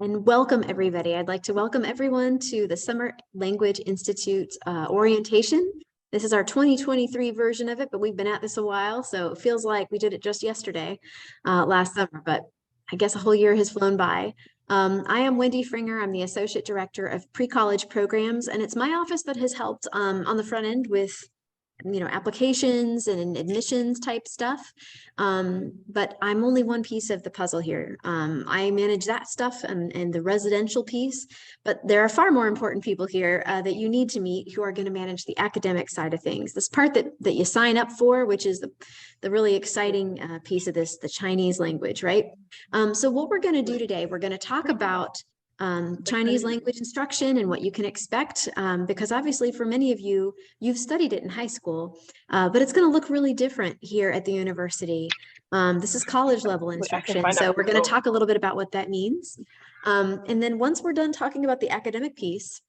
And welcome everybody. I'd like to welcome everyone to the Summer Language Institute orientation. This is our 2023 version of it, but we've been at this a while, so it feels like we did it just yesterday, last summer, but I guess a whole year has flown by. I am Wendy Fringer. I'm the Associate Director of Pre-College Programs, and it's my office that has helped on the front end with applications and admissions type stuff. But I'm only one piece of the puzzle here. I manage that stuff and the residential piece, but there are far more important people here that you need to meet who are going to manage the academic side of things. This part that you sign up for, which is the really exciting piece of this, the Chinese language, right? So what we're going to do today, we're going to talk about Chinese language instruction and what you can expect, because obviously for many of you, you've studied it in high school, but it's going to look really different here at the university. This is college level instruction, so we're going to talk a little bit about what that means. And then once we're done talking about the academic piece,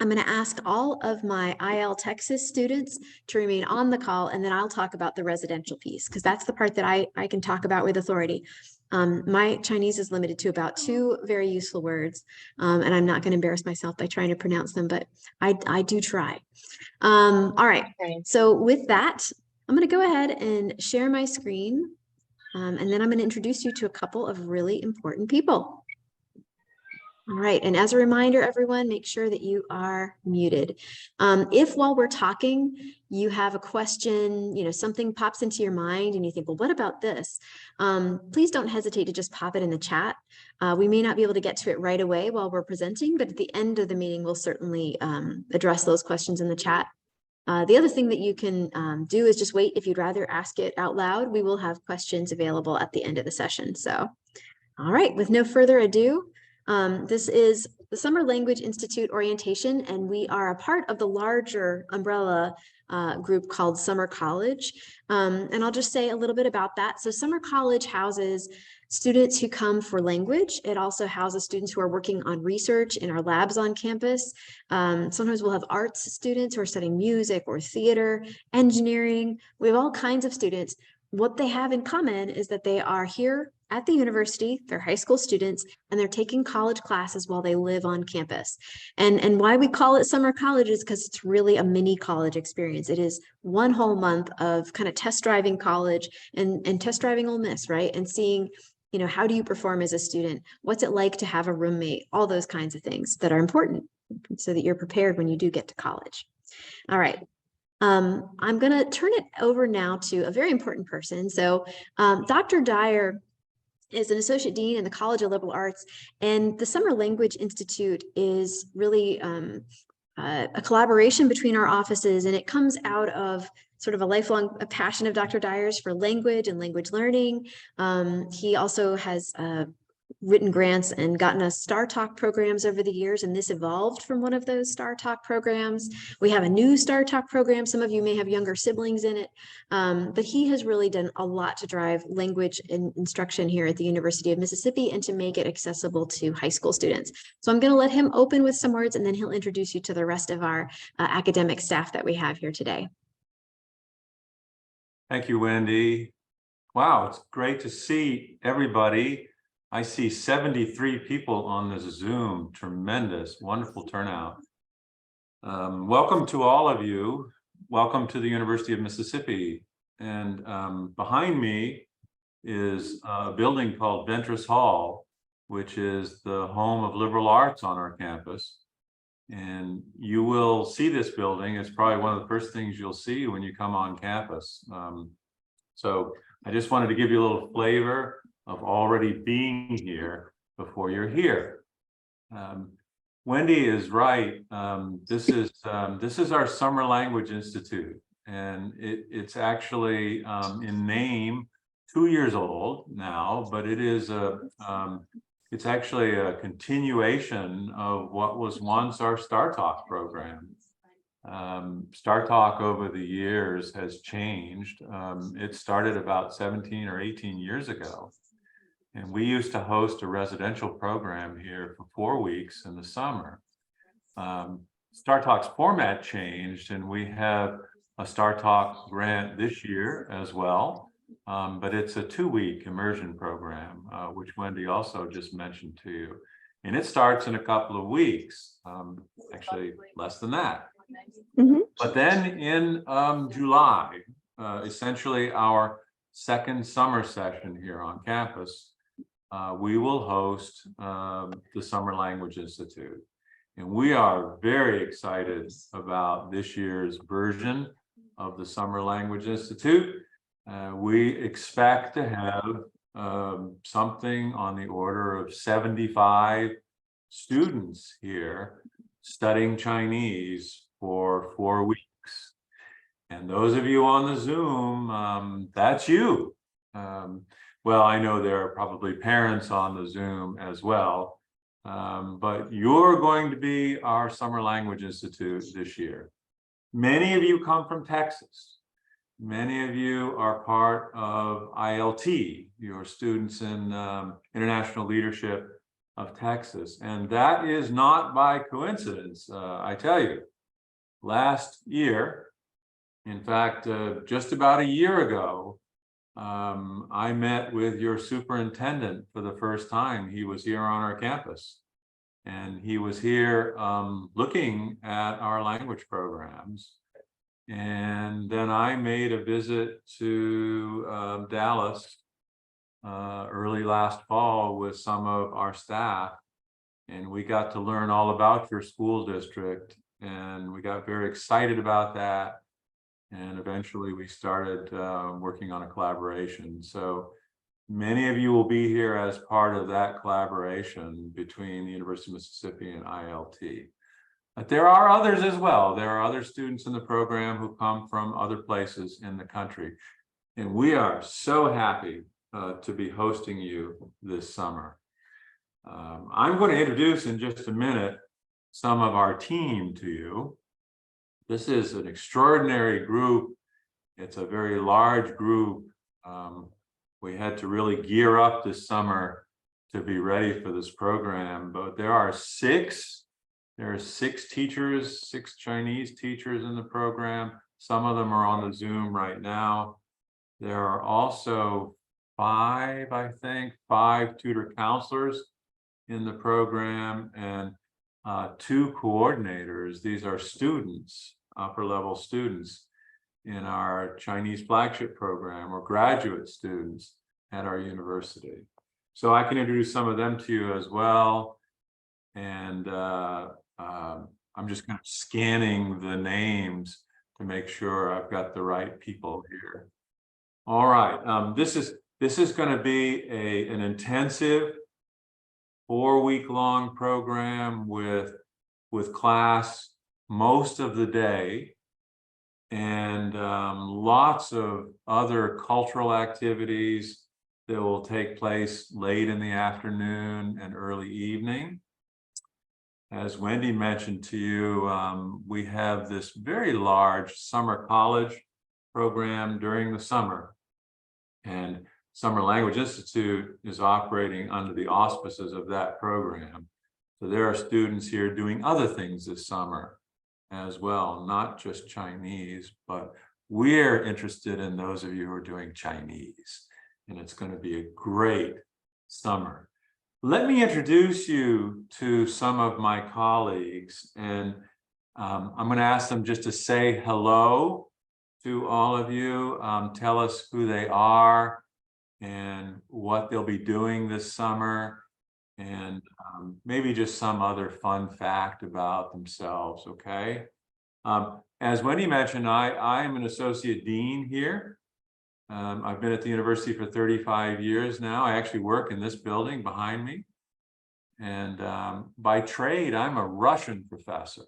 I'm going to ask all of my ILTexas students to remain on the call, and then I'll talk about the residential piece, because that's the part that I can talk about with authority. My Chinese is limited to about 2 very useful words, and I'm not going to embarrass myself by trying to pronounce them, but I do try. All right, so with that, I'm going to go ahead and share my screen, and then I'm going to introduce you to a couple of really important people. All right, and as a reminder, everyone, make sure that you are muted. If while we're talking, you have a question, something pops into your mind and you think, well, what about this? Please don't hesitate to just pop it in the chat. We may not be able to get to it right away while we're presenting, but at the end of the meeting, we'll certainly address those questions in the chat. The other thing that you can do is just wait. If you'd rather ask it out loud, we will have questions available at the end of the session. So, all right, with no further ado, this is the Summer Language Institute orientation, and we are a part of the larger umbrella group called Summer College. And I'll just say a little bit about that. So Summer College houses students who come for language. It also houses students who are working on research in our labs on campus. Sometimes we'll have arts students who are studying music or theater, engineering. We have all kinds of students. What they have in common is that they are here at the university, they're high school students, and they're taking college classes while they live on campus. And why we call it summer college is because it's really a mini college experience. It is 1 whole month of kind of test driving college and test driving Ole Miss, right? And seeing, how do you perform as a student? What's it like to have a roommate? All those kinds of things that are important so that you're prepared when you do get to college. All right. I'm going to turn it over now to a very important person. So Dr. Dyer is an associate dean in the College of Liberal Arts, and the Summer Language Institute is really a collaboration between our offices, and it comes out of sort of a lifelong passion of Dr. Dyer's for language and language learning. He also has written grants and gotten us Star Talk programs over the years, and this evolved from one of those Star Talk programs. We have a new Star Talk program. Some of you may have younger siblings in it, but he has really done a lot to drive language instruction here at the University of Mississippi and to make it accessible to high school students. So I'm going to let him open with some words, and then he'll introduce you to the rest of our academic staff that we have here today. Thank you, Wendy. Wow, it's great to see everybody. I see 73 people on this Zoom. Tremendous, wonderful turnout. Welcome to all of you. Welcome to the University of Mississippi. And behind me is a building called Ventris Hall, which is the home of liberal arts on our campus. And you will see this building. It's probably one of the first things you'll see when you come on campus. So I just wanted to give you a little flavor of already being here before you're here. Wendy is right. This is our Summer Language Institute, and it's actually in name 2 years old now, but it is it's actually a continuation of what was once our Star Talk program. Star Talk over the years has changed. It started about 17 or 18 years ago. And we used to host a residential program here for 4 weeks in the summer. Star Talk's format changed, and we have a Star Talk grant this year as well. But it's a 2-week immersion program, which Wendy also just mentioned to you. and it starts in a couple of weeks, actually less than that. Mhm. But then in July, essentially our second summer session here on campus, we will host the Summer Language Institute. And we are very excited about this year's version of the Summer Language Institute. We expect to have something on the order of 75 students here studying Chinese for 4 weeks. And those of you on the Zoom, that's you. Well, I know there are probably parents on the Zoom as well, but you're going to be our Summer Language Institute this year. Many of you come from Texas. Many of you are part of ILT, your students in International Leadership of Texas. And that is not by coincidence, I tell you. Last year, in fact, just about a year ago, I met with your superintendent for the first time. He was here on our campus, and he was here looking at our language programs. And then I made a visit to Dallas early last fall with some of our staff, and we got to learn all about your school district, and we got very excited about that. And eventually we started working on a collaboration. So many of you will be here as part of that collaboration between the University of Mississippi and ILT. But there are others as well. There are other students in the program who come from other places in the country. And we are so happy to be hosting you this summer. I'm going to introduce in just a minute some of our team to you. This is an extraordinary group. It's a very large group. We had to really gear up this summer to be ready for this program, but there are six teachers, 6 Chinese teachers in the program. Some of them are on the Zoom right now. There are also 5 tutor counselors in the program, and 2 coordinators. These are students, upper level students in our Chinese flagship program, or graduate students at our university. So I can introduce some of them to you as well. And I'm just kind of scanning the names to make sure I've got the right people here. All right, this is going to be an intensive 4-week-long program with class most of the day, and lots of other cultural activities that will take place late in the afternoon and early evening. As Wendy mentioned to you, we have this very large summer college program during the summer, and Summer Language Institute is operating under the auspices of that program. So there are students here doing other things this summer as well, not just Chinese, but we're interested in those of you who are doing Chinese, and it's going to be a great summer. Let me introduce you to some of my colleagues, and I'm going to ask them just to say hello to all of you, tell us who they are and what they'll be doing this summer, and maybe just some other fun fact about themselves, okay? As Wendy mentioned, I am an associate dean here. I've been at the university for 35 years now. I actually work in this building behind me. And by trade, I'm a Russian professor.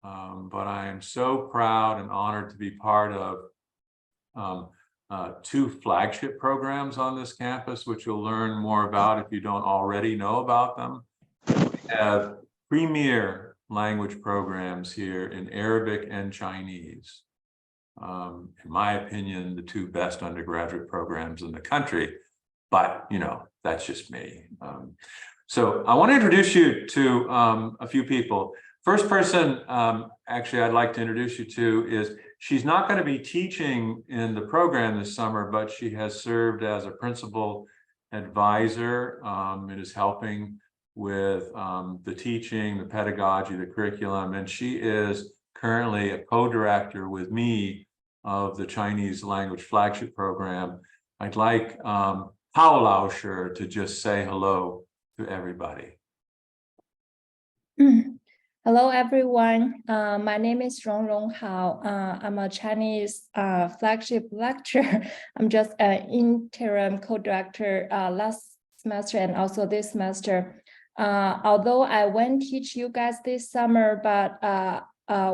But I am so proud and honored to be part of 2 flagship programs on this campus, which you'll learn more about if you don't already know about them. We have premier language programs here in Arabic and Chinese. In my opinion, the 2 best undergraduate programs in the country, but you know, that's just me. So I want to introduce you to a few people. First person, actually, I'd like to introduce you to is, she's not going to be teaching in the program this summer, but she has served as a principal advisor and is helping with the teaching, the pedagogy, the curriculum, and she is currently a co-director with me of the Chinese language flagship program. I'd like Hao Laosher to just say hello to everybody. Hello, everyone. My name is Rongrong Hao. I'm a Chinese flagship lecturer. I'm just an interim co-director last semester and also this semester. Although I won't teach you guys this summer, but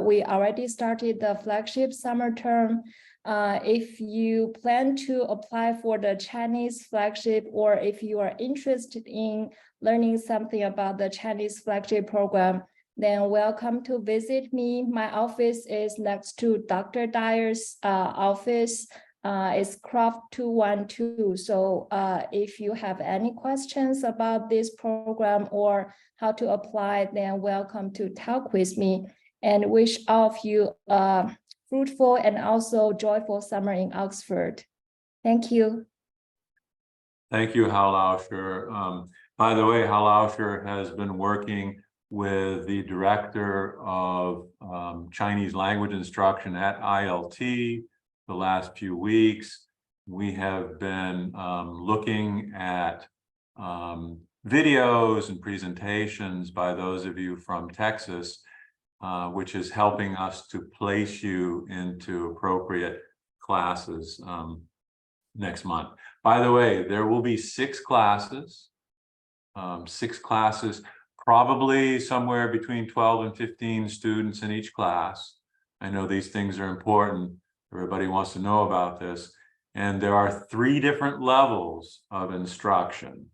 we already started the flagship summer term. If you plan to apply for the Chinese flagship, or if you are interested in learning something about the Chinese flagship program, then welcome to visit me. My office is next to Dr. Dyer's office. It's Croft 212. So if you have any questions about this program or how to apply, then welcome to talk with me, and wish all of you a fruitful and also joyful summer in Oxford. Thank you. Thank you, Hao Laosher. By the way, Hao Laosher has been working with the director of Chinese language instruction at ILT the last few weeks. We have been looking at videos and presentations by those of you from Texas, which is helping us to place you into appropriate classes next month. By the way, there will be 6 classes, probably somewhere between 12 and 15 students in each class. I know these things are important. Everybody wants to know about this. And there are 3 different levels of instruction.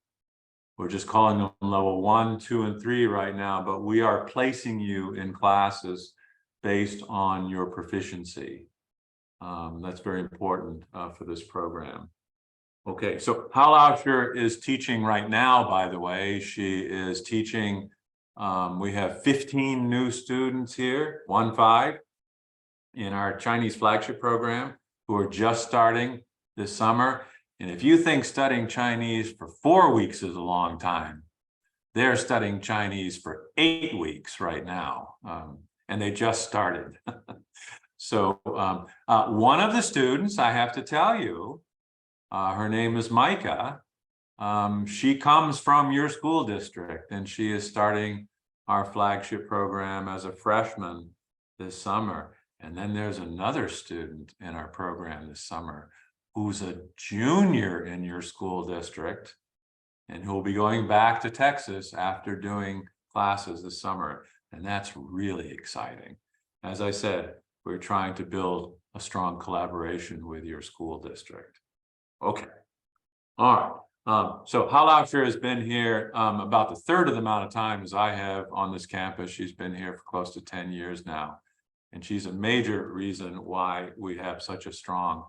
We're just calling them level 1, 2, and 3 right now, but we are placing you in classes based on your proficiency. That's very important for this program. Okay, so Hao Laosher is teaching right now, by the way. She is teaching, we have 15 new students here, 15, in our Chinese flagship program who are just starting this summer. And if you think studying Chinese for 4 weeks is a long time, they're studying Chinese for 8 weeks right now, and they just started. So one of the students, I have to tell you, her name is Micah. She comes from your school district, and she is starting our flagship program as a freshman this summer. And then there's another student in our program this summer who's a junior in your school district and who will be going back to Texas after doing classes this summer. And that's really exciting. As I said, we're trying to build a strong collaboration with your school district. Okay. All right. So Hao Laosher has been here about the third of the amount of time as I have on this campus. She's been here for close to 10 years now. And she's a major reason why we have such a strong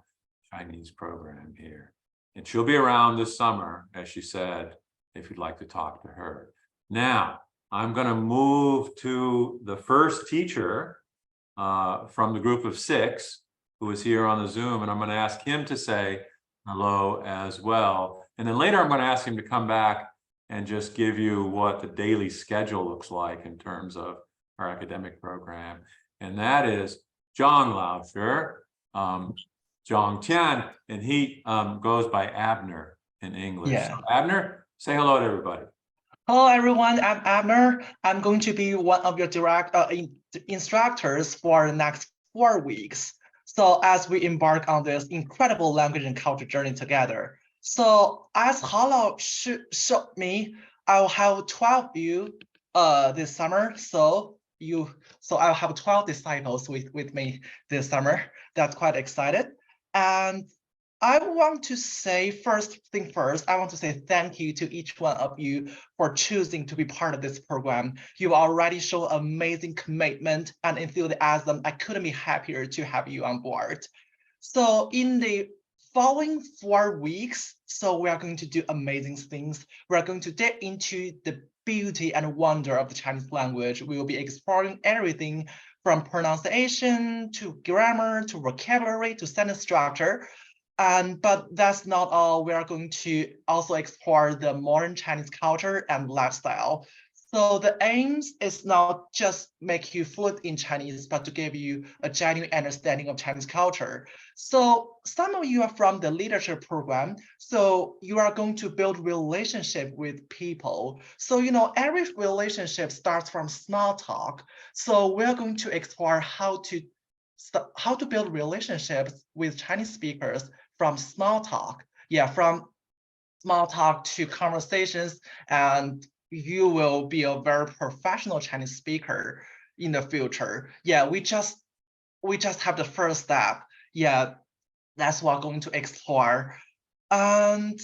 Chinese program here. And she'll be around this summer, as she said, if you'd like to talk to her. Now, I'm going to move to the first teacher from the group of 6 who is here on the Zoom, and I'm going to ask him to say hello as well. And then later I'm going to ask him to come back and just give you what the daily schedule looks like in terms of our academic program. And that is Zhang Laosher, Zhang Tian, and he goes by Abner in English. Yeah. So Abner, say hello to everybody. Hello, everyone. I'm Abner. I'm going to be one of your direct instructors for the next 4 weeks. So as we embark on this incredible language and culture journey together. So as Hao showed me, I'll have 12 of you this summer. So I'll have 12 disciples with me this summer. That's quite excited. And I want to say first thing first, I want to say thank you to each one of you for choosing to be part of this program. You already show amazing commitment and enthusiasm. I couldn't be happier to have you on board. So in the following 4 weeks, so we are going to do amazing things. We're going to dig into the beauty and wonder of the Chinese language. We will be exploring everything from pronunciation to grammar to vocabulary to sentence structure. But that's not all. We are going to also explore the modern Chinese culture and lifestyle. So the aims is not just make you fluent in Chinese, but to give you a genuine understanding of Chinese culture. So some of you are from the leadership program, so you are going to build relationship with people. So every relationship starts from small talk. So we are going to explore how to build relationships with Chinese speakers from small talk. Yeah, from small talk to conversations, and you will be a very professional Chinese speaker in the future. Yeah, we just have the first step. Yeah, that's what we're going to explore. And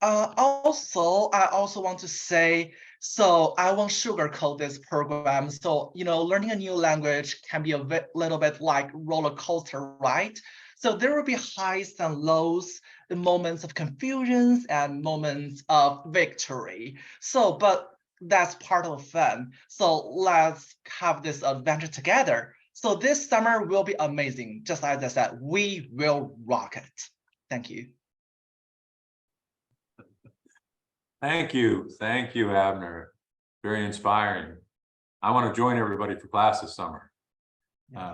I also want to say, so I won't sugarcoat this program. So, learning a new language can be a little bit like roller coaster, right? So there will be highs and lows, the moments of confusions and moments of victory. So, but that's part of the fun. So let's have this adventure together. So this summer will be amazing. Just as I said, we will rock it. Thank you. Thank you, Abner. Very inspiring. I want to join everybody for class this summer.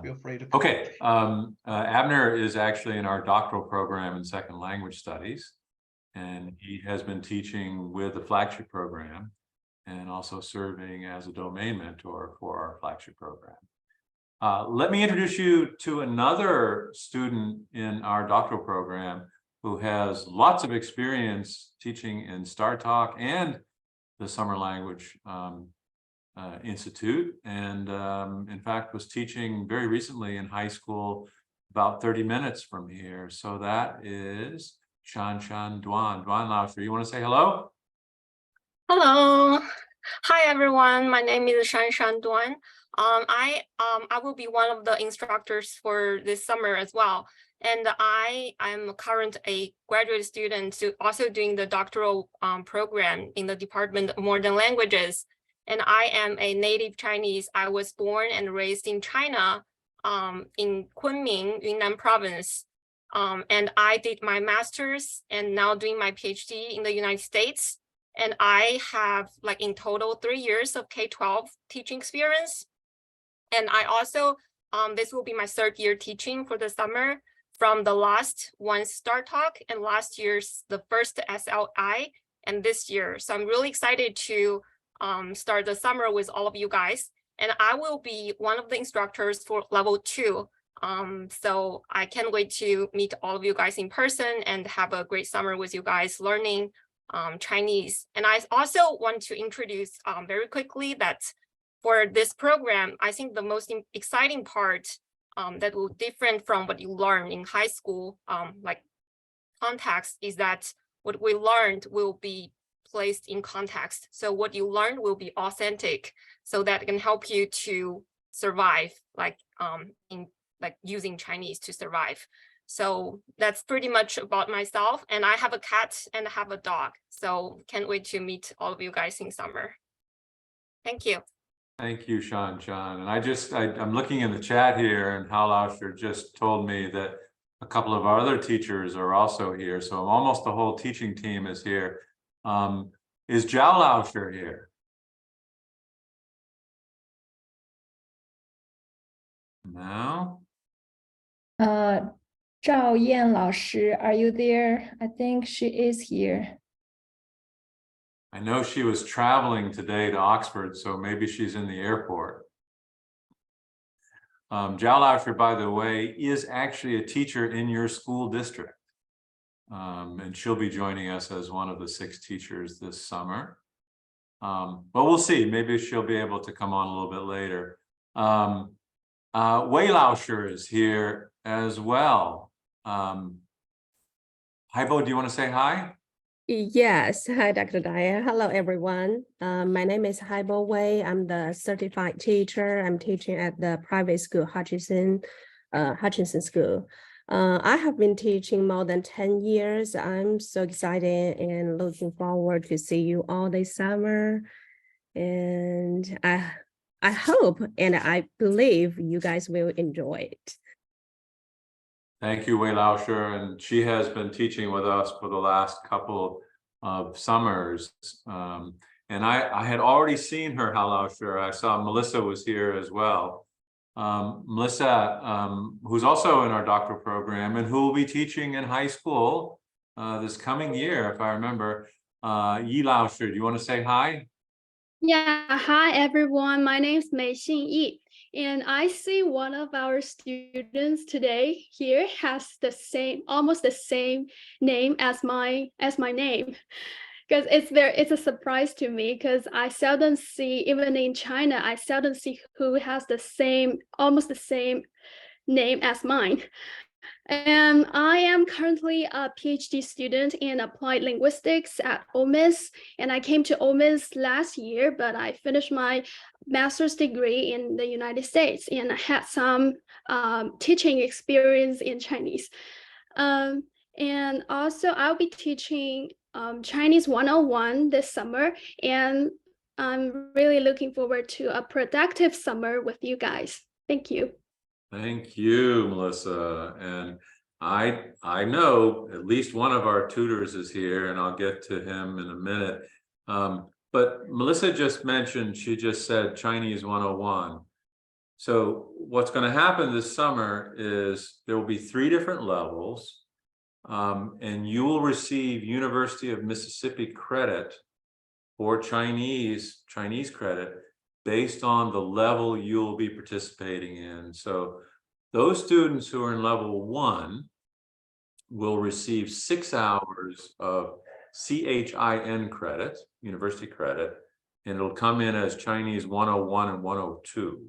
Feel free to. Okay, Abner is actually in our doctoral program in second language studies, and he has been teaching with the flagship program and also serving as a domain mentor for our flagship program. Let me introduce you to another student in our doctoral program who has lots of experience teaching in StarTalk and the Summer Language Institute, and in fact was teaching very recently in high school about 30 minutes from here. So that is Shan Duan. Duan Laoshi, you want to say hello? Hello. Hi, everyone. My name is Shan Duan. I will be one of the instructors for this summer as well. And I am currently a graduate student also doing the doctoral program in the Department of Modern Languages. And I am a native Chinese. I was born and raised in China, in Kunming, Yunnan province. And I did my master's and now doing my PhD in the United States. And I have like in total 3 years of K-12 teaching experience. And I also, this will be my 3rd year teaching for the summer from the last one StarTalk and last year's the first SLI and this year. So I'm really excited to start the summer with all of you guys. And I will be one of the instructors for level 2. So I can't wait to meet all of you guys in person and have a great summer with you guys learning Chinese. And I also want to introduce very quickly that for this program, I think the most exciting part that will different from what you learn in high school, like context, is that what we learned will be placed in context. So what you learned will be authentic, so that can help you to survive, like in like using Chinese to survive. So that's pretty much about myself. And I have a cat and I have a dog. So can't wait to meet all of you guys in summer. Thank you. Thank you, Shan. And I'm looking in the chat here, and Hal Lauscher just told me that a couple of our other teachers are also here. So almost the whole teaching team is here. Is Zhao Lauscher here? No. Zhao Yan 老师, are you there? I think she is here. I know she was traveling today to Oxford, so maybe she's in the airport. Zhao Lauscher, by the way, is actually a teacher in your school district. And she'll be joining us as one of the 6 teachers this summer. But we'll see, maybe she'll be able to come on a little bit later. Wei Lauscher is here as well. Haibo, do you want to say hi? Yes. Hi, Dr. Daya. Hello, everyone. My name is Haibo Wei. I'm the certified teacher. I'm teaching at the private school, Hutchinson School. I have been teaching more than 10 years. I'm so excited and looking forward to see you all this summer. And I hope and I believe you guys will enjoy it. Thank you, Wei Lauscher, and she has been teaching with us for the last couple of summers. And I had already seen her, Lauscher. I saw Melissa was here as well. Melissa, who's also in our doctoral program and who will be teaching in high school this coming year, if I remember. Yi Lauscher, do you want to say hi? Yeah, hi everyone. My name is Mei-Xin Yi, and I see one of our students today here has almost the same name as my name. Because it's a surprise to me because I seldom see, even in China, I seldom see who has almost the same name as mine. And I am currently a PhD student in applied linguistics at Ole Miss, and I came to Ole Miss last year, but I finished my master's degree in the United States, and I had some teaching experience in Chinese. And also I'll be teaching Chinese 101 this summer, and I'm really looking forward to a productive summer with you guys. Thank you. Thank you, Melissa. And I know at least one of our tutors is here, and I'll get to him in a minute. But Melissa just mentioned, she just said Chinese 101. So what's going to happen this summer is there will be 3 different levels, and you will receive University of Mississippi credit for Chinese credit based on the level you'll be participating in. So those students who are in level 1 will receive 6 hours of CHIN credit, university credit, and it'll come in as Chinese 101 and 102.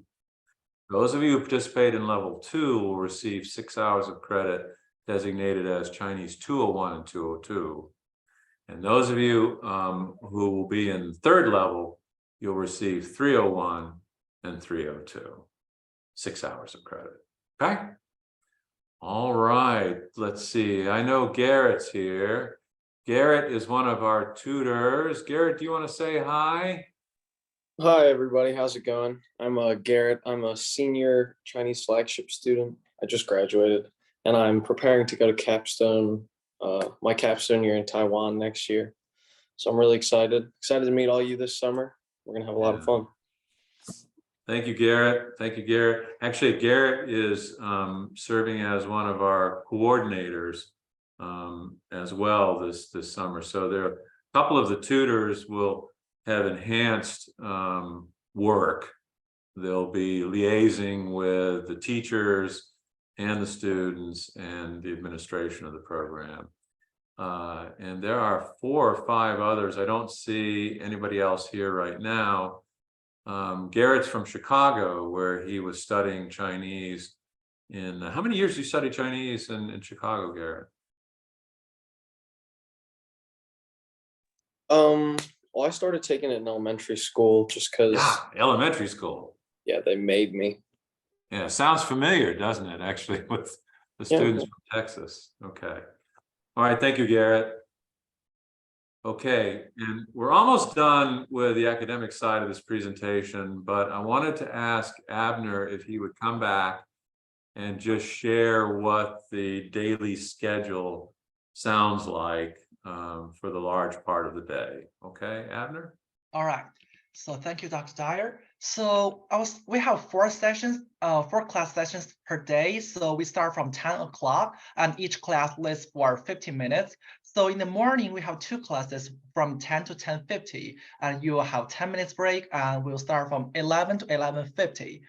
Those of you who participate in level 2 will receive 6 hours of credit designated as Chinese 201 and 202. And those of you who will be in 3rd level, you'll receive 301 and 302, 6 hours of credit. Okay. All right. Let's see. I know Garrett's here. Garrett is one of our tutors. Garrett, do you want to say hi? Hi, everybody. How's it going? I'm Garrett. I'm a senior Chinese flagship student. I just graduated, and I'm preparing to go to capstone, my capstone year in Taiwan next year. So I'm really excited to meet all you this summer. We're going to have a lot of fun. Thank you, Garrett. Thank you, Garrett. Actually, Garrett is serving as one of our coordinators as well this summer. So there are a couple of the tutors will have enhanced work. They'll be liaising with the teachers and the students and the administration of the program. And there are 4 or 5 others. I don't see anybody else here right now. Garrett's from Chicago, where he was studying Chinese in, how many years did you study Chinese in Chicago, Garrett? Well, I started taking it in elementary school just because. Yeah, elementary school. Yeah, they made me. Yeah, sounds familiar, doesn't it, actually, with the students from Texas. Okay. All right, thank you, Garrett. Okay, and we're almost done with the academic side of this presentation, but I wanted to ask Abner if he would come back and just share what the daily schedule sounds like for the large part of the day. Okay, Abner? All right. So thank you, Dr. Dyer. So we have 4 sessions, 4 class sessions per day. So we start from 10 o'clock and each class lasts for 15 minutes. So in the morning, we have 2 classes from 10 to 10:50, and you will have 10 minutes break, and we'll start from 11 to 11:50.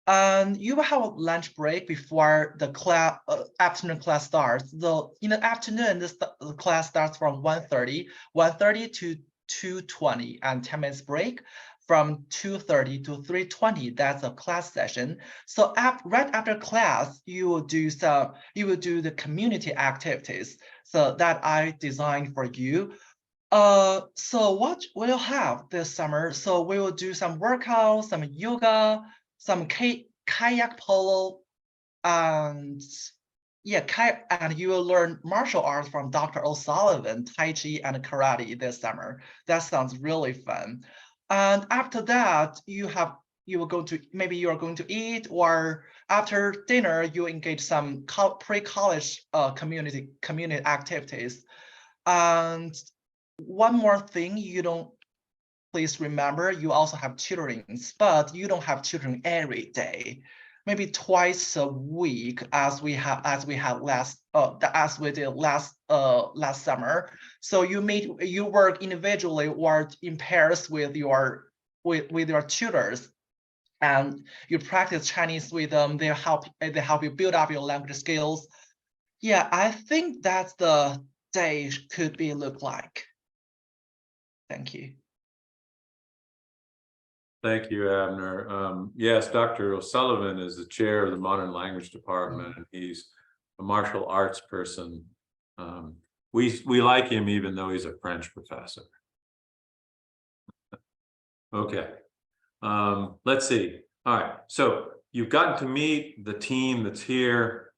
And you will have a lunch break before the afternoon class starts. So in the afternoon, the class starts from 1:30 to 2:20, and 10 minutes break. From 2:30 to 3:20, that's a class session. So right after class, you will do the community activities. So that I designed for you. So what we'll have this summer? So we will do some workouts, some yoga, some kayak polo, and and you will learn martial arts from Dr. O'Sullivan, Tai Chi and karate this summer. That sounds really fun. And after that, you have you will go to, maybe you are going to eat, or after dinner, you engage some pre-college community activities. And one more thing you don't, please remember, you also have tutorings, but you don't have tutoring every day. Maybe twice a week, as we did last summer. So you work individually or in pairs with your tutors, and you practice Chinese with them. They help you build up your language skills. Yeah, I think that's the day could be look like. Thank you. Thank you, Abner. Yes, Dr. O'Sullivan is the chair of the Modern Language Department, and he's a martial arts person. We like him even though he's a French professor. Okay, let's see. All right, so you've gotten to meet the team that's here.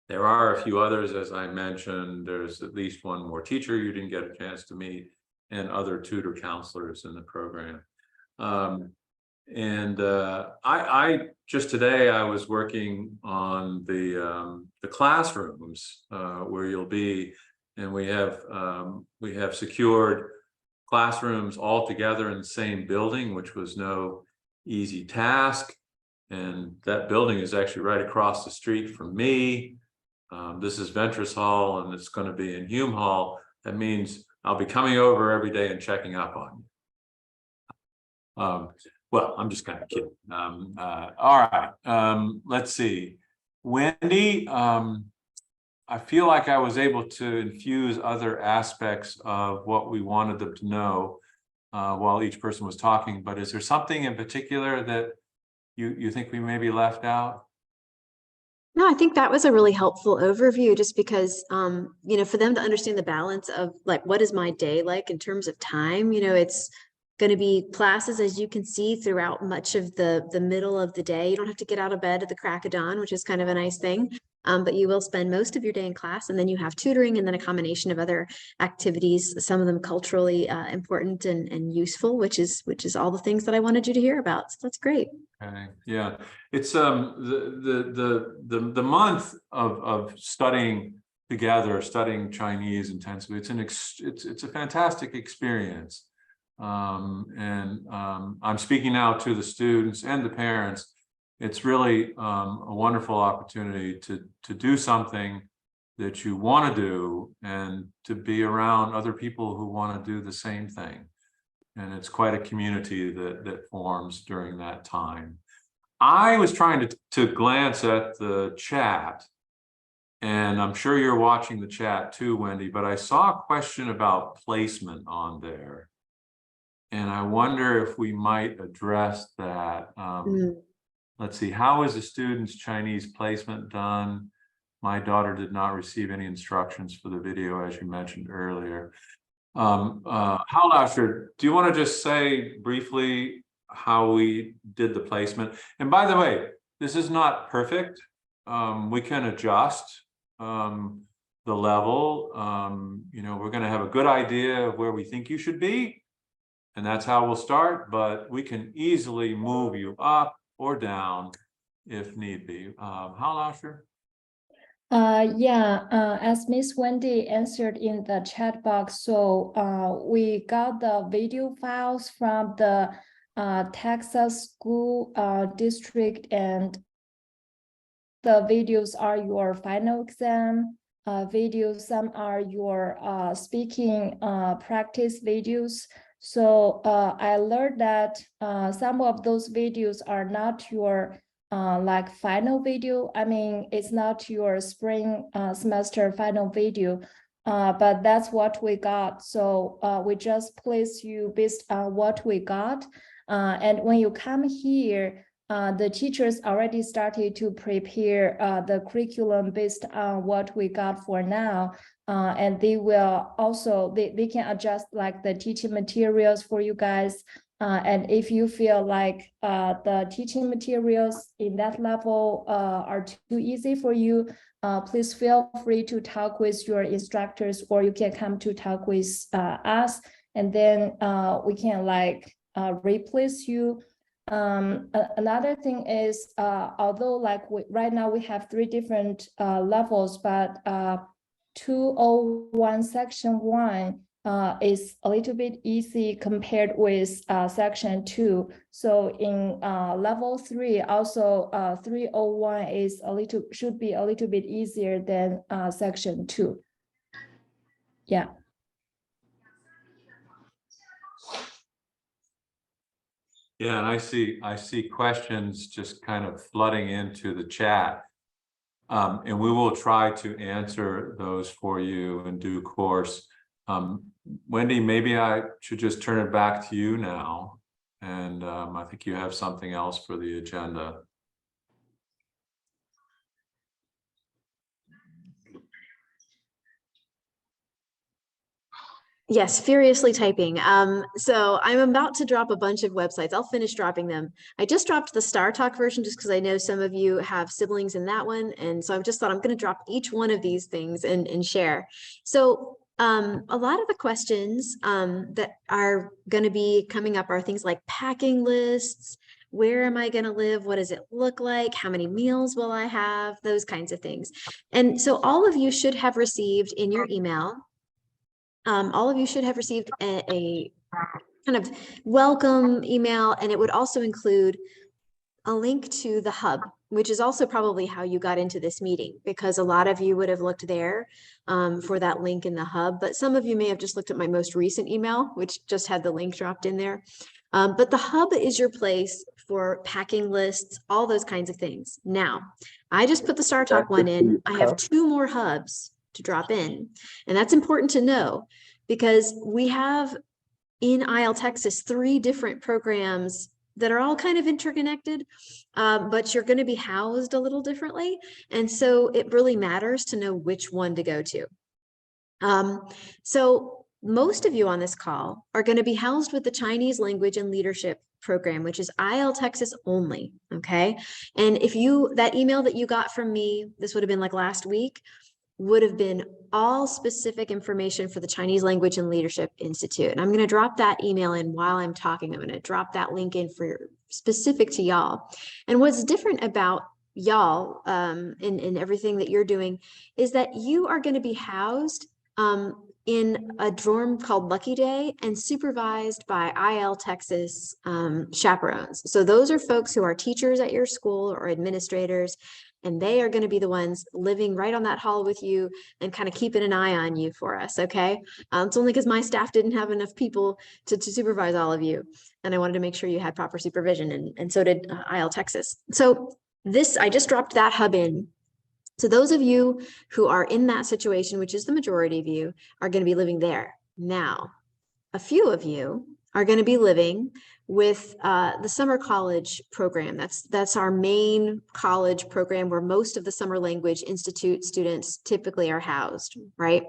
There are a few others, as I mentioned. There's at least one more teacher you didn't get a chance to meet, and other tutor counselors in the program. I just today I was working on the classrooms where you'll be, and we have secured classrooms all together in the same building, which was no easy task. And that building is actually right across the street from me. This is Ventris Hall, and it's going to be in Hume Hall. That means I'll be coming over every day and checking up on you. Well, I'm just kind of kidding. All right, let's see. Wendy, I feel like I was able to infuse other aspects of what we wanted them to know while each person was talking, but is there something in particular that you think we maybe left out? No, I think that was a really helpful overview, just because, you know, for them to understand the balance of like, what is my day like in terms of time? You know, it's going to be classes, as you can see, throughout much of the middle of the day. You don't have to get out of bed at the crack of dawn, which is kind of a nice thing. But you will spend most of your day in class, and then you have tutoring, and then a combination of other activities, some of them culturally important and useful, which is all the things that I wanted you to hear about. So that's great. Okay. Yeah, it's the month of studying together, studying Chinese intensively. It's a fantastic experience. I'm speaking now to the students and the parents. It's really a wonderful opportunity to do something that you want to do, and to be around other people who want to do the same thing. And it's quite a community that forms during that time. I was trying to glance at the chat, and I'm sure you're watching the chat too, Wendy, but I saw a question about placement on there. And I wonder if we might address that. Let's see, how is the student's Chinese placement done? My daughter did not receive any instructions for the video, as you mentioned earlier. Howlasher, do you want to just say briefly how we did the placement? And by the way, this is not perfect. We can adjust the level. You know, we're going to have a good idea of where we think you should be, and that's how we'll start, but we can easily move you up or down if need be. Howlasher? As Miss Wendy answered in the chat box, so we got the video files from the Texas school district, and the videos are your final exam videos. Some are your speaking practice videos. So I learned that some of those videos are not your like final video. I mean, it's not your spring semester final video, but that's what we got. So we just place you based on what we got. And when you come here, the teachers already started to prepare the curriculum based on what we got for now. And they will also, they can adjust like the teaching materials for you guys. And if you feel like the teaching materials in that level are too easy for you, please feel free to talk with your instructors, or you can come to talk with us, and then we can like replace you Another thing is, although like right now we have 3 different levels, but 201 section 1 is a little bit easy compared with section 2. So in level 3, also 301 is should be a little bit easier than section 2. Yeah. Yeah, and I see questions just kind of flooding into the chat. And we will try to answer those for you in due course. Wendy, maybe I should just turn it back to you now. And I think you have something else for the agenda. Yes, furiously typing. So I'm about to drop a bunch of websites. I'll finish dropping them. I just dropped the Star Talk version just because I know some of you have siblings in that one. And so I've just thought I'm going to drop each one of these things and share. So a lot of the questions that are going to be coming up are things like packing lists. Where am I going to live? What does it look like? How many meals will I have? Those kinds of things. And so all of you should have received in your email all of you should have received a kind of welcome email, and it would also include a link to the hub, which is also probably how you got into this meeting, because a lot of you would have looked there for that link in the hub, but some of you may have just looked at my most recent email, which just had the link dropped in there. But the hub is your place for packing lists, all those kinds of things. Now, I just put the Star Talk one in. I have 2 more hubs to drop in. And that's important to know because we have in ILTexas 3 different programs that are all kind of interconnected, but you're going to be housed a little differently. And so it really matters to know which one to go to. So most of you on this call are going to be housed with the Chinese Language and Leadership program, which is ILTexas only. Okay. And if that email that you got from me, this would have been like last week, would have been all specific information for the Chinese Language and Leadership Institute. And I'm going to drop that email in while I'm talking. I'm going to drop that link in for specific to y'all. And what's different about y'all in everything that you're doing is that you are going to be housed in a dorm called Lucky Day and supervised by ILTexas chaperones. So those are folks who are teachers at your school or administrators, and they are going to be the ones living right on that hall with you and kind of keeping an eye on you for us, okay? It's only because my staff didn't have enough people to supervise all of you, and I wanted to make sure you had proper supervision, and so did ILTexas. So I just dropped that hub in. So those of you who are in that situation, which is the majority of you, are going to be living there. Now, a few of you are going to be living with the summer college program. That's our main college program where most of the Summer Language Institute students typically are housed, right?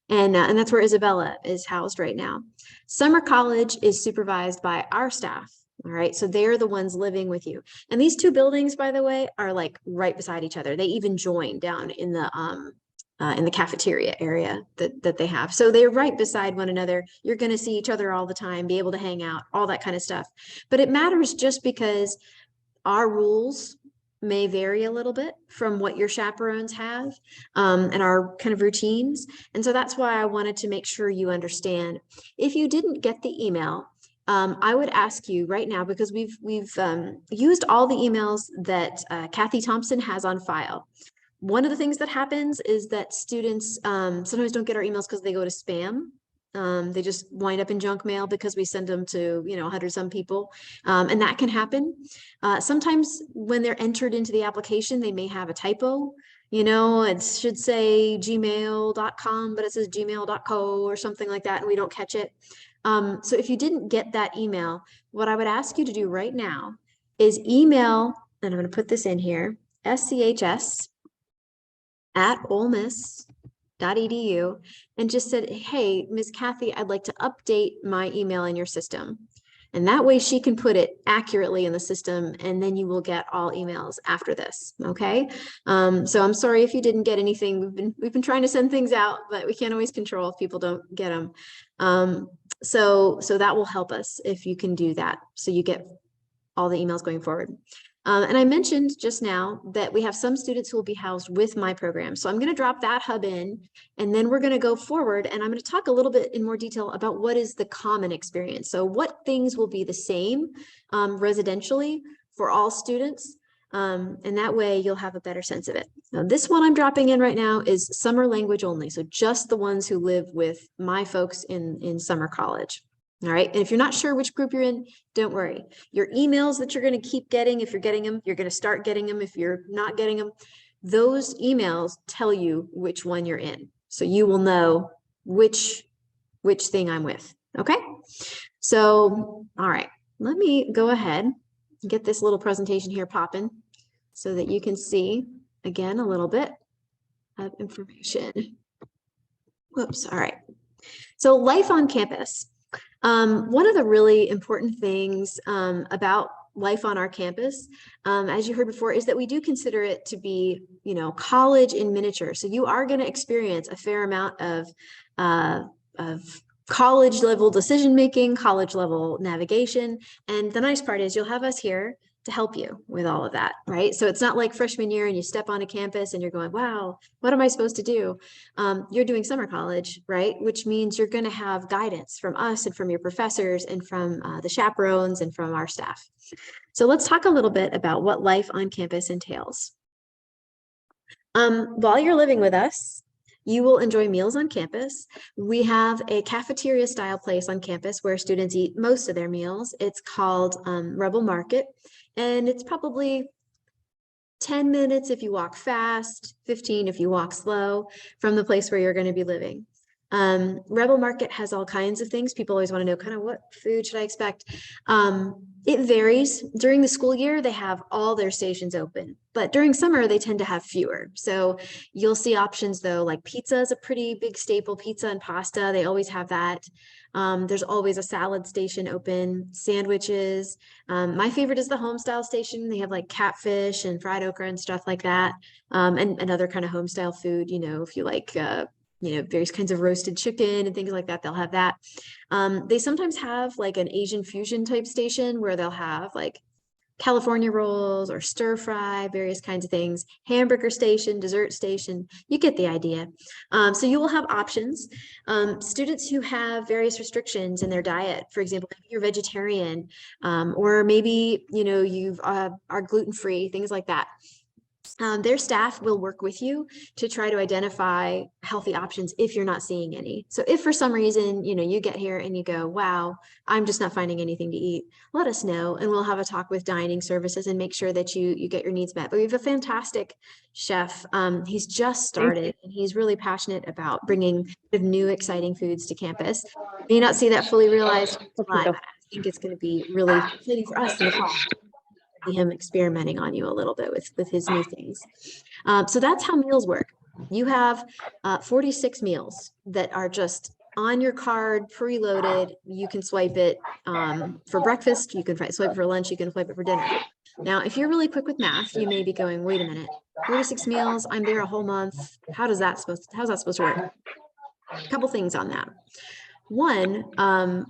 And that's where Isabella is housed right now. Summer college is supervised by our staff. All right, so they're the ones living with you. And these 2 buildings, by the way, are like right beside each other. They even join down in the cafeteria area that they have. So they're right beside one another. You're going to see each other all the time, be able to hang out, all that kind of stuff. But it matters just because our rules may vary a little bit from what your chaperones have and our kind of routines. And so that's why I wanted to make sure you understand. If you didn't get the email, I would ask you right now, because we've used all the emails that Kathy Thompson has on file. One of the things that happens is that students sometimes don't get our emails because they go to spam. They just wind up in junk mail because we send them to 100 some people, and that can happen. Sometimes when they're entered into the application, they may have a typo. It should say gmail.com, but it says gmail.co or something like that, and we don't catch it. So if you didn't get that email, what I would ask you to do right now is email, and I'm going to put this in here, schs@olemiss.edu, and just said, hey, Ms. Kathy, I'd like to update my email in your system. And that way she can put it accurately in the system, and then you will get all emails after this, okay? So I'm sorry if you didn't get anything. We've been trying to send things out, but we can't always control if people don't get them. So that will help us if you can do that. So you get all the emails going forward. And I mentioned just now that we have some students who will be housed with my program. So I'm going to drop that hub in, and then we're going to go forward, and I'm going to talk a little bit in more detail about what is the common experience. So what things will be the same residentially for all students. And that way you'll have a better sense of it. Now, this one I'm dropping in right now is summer language only. So just the ones who live with my folks in summer college. All right. And if you're not sure which group you're in, don't worry. Your emails that you're going to keep getting, if you're getting them, you're going to start getting them. If you're not getting them, those emails tell you which one you're in. So you will know which thing I'm with. Okay. So, all right, let me go ahead and get this little presentation here popping so that you can see again a little bit of information. Whoops. All right. So life on campus. One of the really important things about life on our campus, as you heard before, is that we do consider it to be, college in miniature. So you are going to experience a fair amount of college level decision making, college level navigation. And the nice part is you'll have us here to help you with all of that, right? So it's not like freshman year and you step on a campus and you're going, wow, what am I supposed to do? You're doing summer college, right? Which means you're going to have guidance from us and from your professors and from the chaperones and from our staff. So let's talk a little bit about what life on campus entails. While you're living with us, you will enjoy meals on campus. We have a cafeteria style place on campus where students eat most of their meals. It's called Rebel Market, and it's probably 10 minutes if you walk fast, 15 if you walk slow from the place where you're going to be living. Rebel Market has all kinds of things. People always want to know kind of what food should I expect. It varies. During the school year, they have all their stations open, but during summer, they tend to have fewer. So you'll see options though, like pizza is a pretty big staple, pizza and pasta. They always have that. There's always a salad station open, sandwiches. My favorite is the home style station. They have like catfish and fried okra and stuff like that. And other kind of home style food, if you like, various kinds of roasted chicken and things like that, they'll have that. They sometimes have like an Asian fusion type station where they'll have like California rolls or stir fry, various kinds of things, hamburger station, dessert station, you get the idea. So you will have options. Students who have various restrictions in their diet, for example, maybe you're vegetarian, or maybe, you are gluten-free, things like that. Their staff will work with you to try to identify healthy options if you're not seeing any. So if for some reason, you get here and you go, wow, I'm just not finding anything to eat, let us know and we'll have a talk with dining services and make sure that you get your needs met. But we have a fantastic chef. He's just started and he's really passionate about bringing new, exciting foods to campus. You may not see that fully realized in July, but I think it's going to be really exciting for us in the fall. Him experimenting on you a little bit with his new things. So that's how meals work. You have 46 meals that are just on your card, preloaded. You can swipe it for breakfast. You can swipe it for lunch. You can swipe it for dinner. Now, if you're really quick with math, you may be going, wait a minute, 46 meals, I'm there a whole month. How's that supposed to work? A couple things on that. One,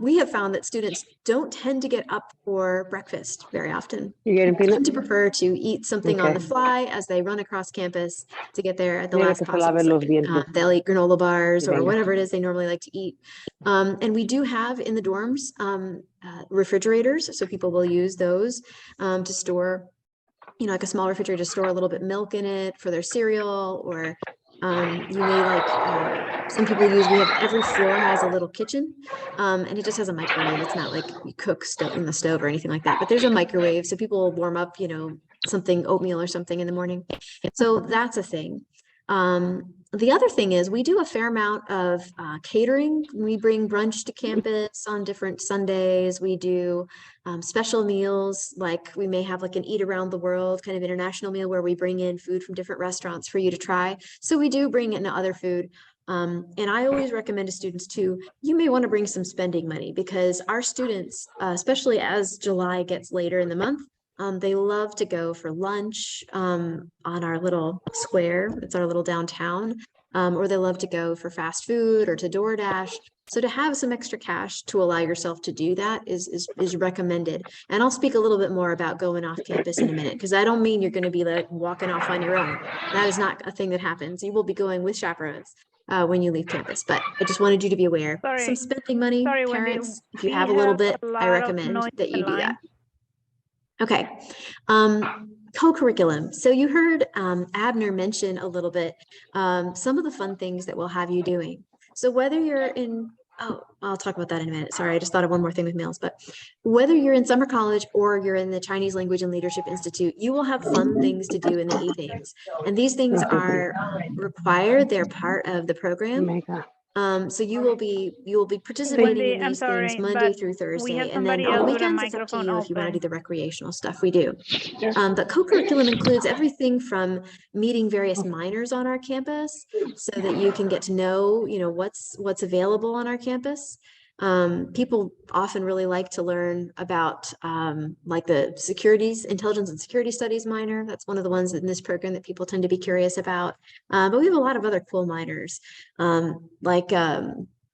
we have found that students don't tend to get up for breakfast very often. They tend to prefer to eat something on the fly as they run across campus to get there at the last possible second. They'll eat granola bars or whatever it is they normally like to eat. And we do have in the dorms refrigerators, so people will use those to store, like a small refrigerator to store a little bit of milk in it for their cereal, or you may some people use, we have every floor has a little kitchen and it just has a microwave. It's not like you cook in the stove or anything like that, but there's a microwave. So people will warm up, something, oatmeal or something in the morning. So that's a thing. The other thing is we do a fair amount of catering. We bring brunch to campus on different Sundays. We do special meals, like we may have like an eat around the world kind of international meal where we bring in food from different restaurants for you to try. So we do bring in other food. And I always recommend to students too, you may want to bring some spending money because our students, especially as July gets later in the month, they love to go for lunch on our little square. It's our little downtown. or they love to go for fast food or to DoorDash. So to have some extra cash to allow yourself to do that is recommended. And I'll speak a little bit more about going off campus in a minute, because I don't mean you're going to be like walking off on your own. That is not a thing that happens. You will be going with chaperones when you leave campus. But I just wanted you to be aware. Sorry. Some spending money, Sorry, Wendy, parents, if you we have a little have bit, a I lot of recommend noise that you in the do that. line. Okay. Co-curriculum. So you heard Abner mention a little bit some of the fun things that we'll have you doing. So whether you're in, oh, I'll talk about that in a minute. Sorry, I just thought of one more thing with meals, but whether you're in summer college or you're in the Chinese Language and Leadership Institute, you will have fun things to do in the evenings. And these things are required. They're part of the program. So you will be participating Wendy, in I'm things sorry, Monday but through we Thursday, have and then somebody on the else with a weekends it's up to microphone you if you want to do open. the recreational stuff we do. But co-curriculum includes everything from meeting various minors on our campus so that you can get to know, what's available on our campus. People often really like to learn about like the intelligence and security studies minor. That's one of the ones in this program that people tend to be curious about. But we have a lot of other cool minors,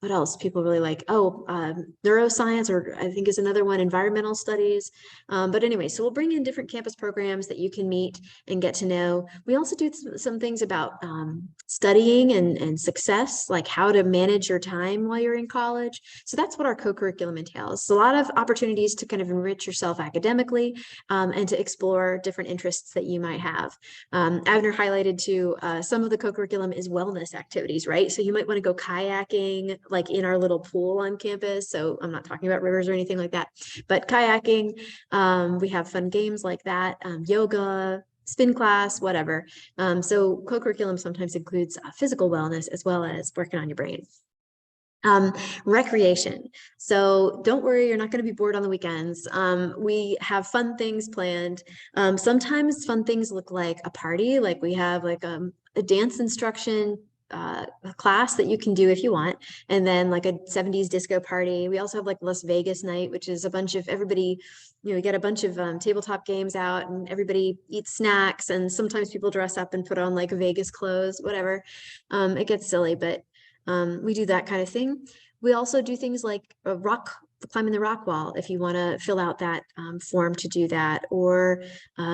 what else people really like? Neuroscience, or I think is another one, environmental studies. But anyway, so we'll bring in different campus programs that you can meet and get to know. We also do some things about studying and success, like how to manage your time while you're in college. So that's what our co-curriculum entails. So a lot of opportunities to kind of enrich yourself academically and to explore different interests that you might have. Abner highlighted too, some of the co-curriculum is wellness activities, right? So you might want to go kayaking, like in our little pool on campus. So I'm not talking about rivers or anything like that, but kayaking, we have fun games like that, yoga, spin class, whatever. So co-curriculum sometimes includes physical wellness as well as working on your brain. Recreation. So don't worry, you're not going to be bored on the weekends. We have fun things planned. Sometimes fun things look like a party, like we have like a dance instruction a class that you can do if you want, and then like a 70s disco party. We also have like Las Vegas night, which is a bunch of everybody, we get a bunch of tabletop games out and everybody eats snacks, and sometimes people dress up and put on like Vegas clothes, whatever. It gets silly, but we do that kind of thing. We also do things like climbing the rock wall if you want to fill out that form to do that, or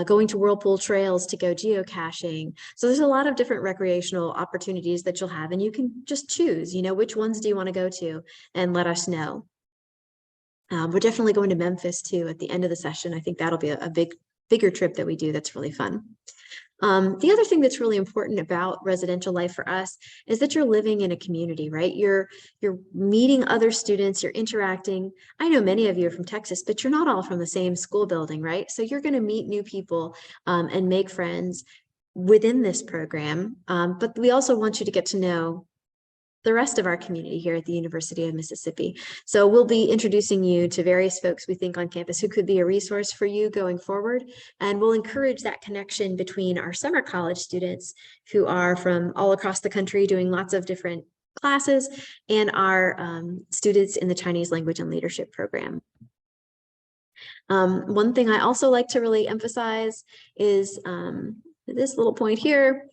going to whirlpool trails to go geocaching. So there's a lot of different recreational opportunities that you'll have, and you can just choose, which ones do you want to go to, and let us know. We're definitely going to Memphis too at the end of the session. I think that'll be a bigger trip that we do that's really fun. The other thing that's really important about residential life for us is that you're living in a community, right? You're meeting other students, you're interacting. I know many of you are from Texas, but you're not all from the same school building, right? So you're going to meet new people and make friends within this program. But we also want you to get to know the rest of our community here at the University of Mississippi. So we'll be introducing you to various folks we think on campus who could be a resource for you going forward. And we'll encourage that connection between our summer college students who are from all across the country doing lots of different classes and our students in the Chinese Language and Leadership program. One thing I also like to really emphasize is this little point here.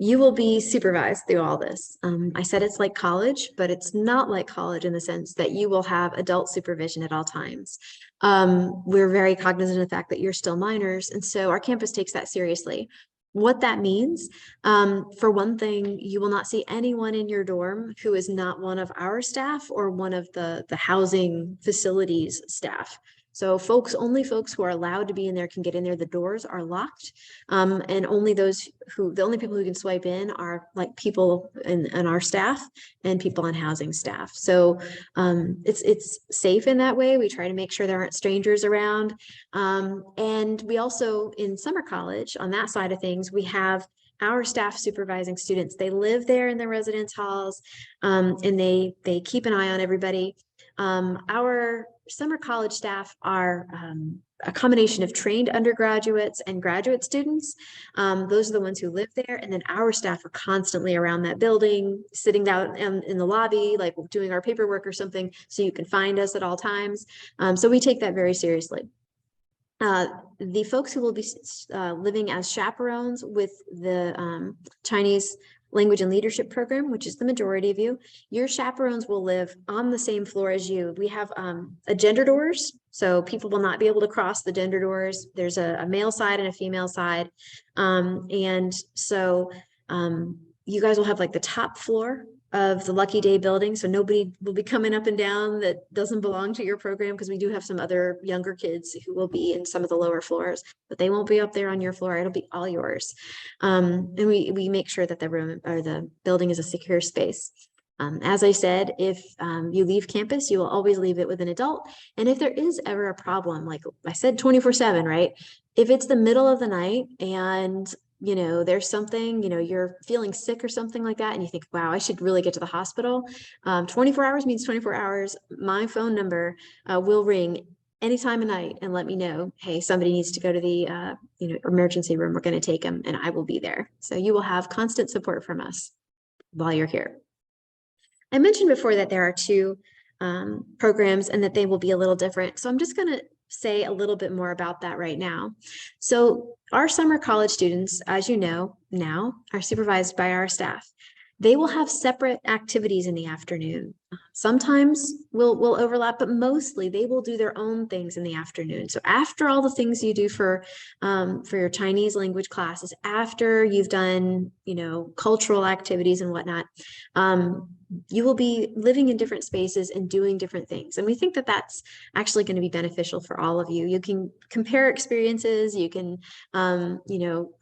You will be supervised through all this. I said it's like college, but it's not like college in the sense that you will have adult supervision at all times. We're very cognizant of the fact that you're still minors, and so our campus takes that seriously. What that means, for one thing, you will not see anyone in your dorm who is not one of our staff or one of the housing facilities staff. So only folks who are allowed to be in there can get in there. The doors are locked, and the only people who can swipe in are like people in our staff and people on housing staff. So it's safe in that way. We try to make sure there aren't strangers around. And we also, in summer college, on that side of things, we have our staff supervising students. They live there in the residence halls, and they keep an eye on everybody. Our summer college staff are a combination of trained undergraduates and graduate students. Those are the ones who live there. And then our staff are constantly around that building, sitting down in the lobby, like doing our paperwork or something, so you can find us at all times. So we take that very seriously. The folks who will be living as chaperones with the Chinese Language and Leadership Program, which is the majority of you, your chaperones will live on the same floor as you. We have a gender doors, so people will not be able to cross the gender doors. There's a male side and a female side. And so you guys will have like the top floor of the Lucky Day building. So nobody will be coming up and down that doesn't belong to your program, because we do have some other younger kids who will be in some of the lower floors, but they won't be up there on your floor. It'll be all yours. And we make sure that the room or the building is a secure space. As I said, if you leave campus, you will always leave it with an adult. And if there is ever a problem, like I said, 24/7, right? If it's the middle of the night and there's something, you're feeling sick or something like that, and you think, wow, I should really get to the hospital. 24 hours means 24 hours. My phone number will ring anytime of night and let me know, hey, somebody needs to go to the emergency room. We're going to take them, and I will be there. So you will have constant support from us while you're here. I mentioned before that there are two programs and that they will be a little different. So I'm just going to say a little bit more about that right now. So our summer college students, as you know, now are supervised by our staff. They will have separate activities in the afternoon. Sometimes we'll overlap, but mostly they will do their own things in the afternoon. So after all the things you do for your Chinese language classes, after you've done, cultural activities and whatnot, you will be living in different spaces and doing different things. And we think that that's actually going to be beneficial for all of you. You can compare experiences, you can,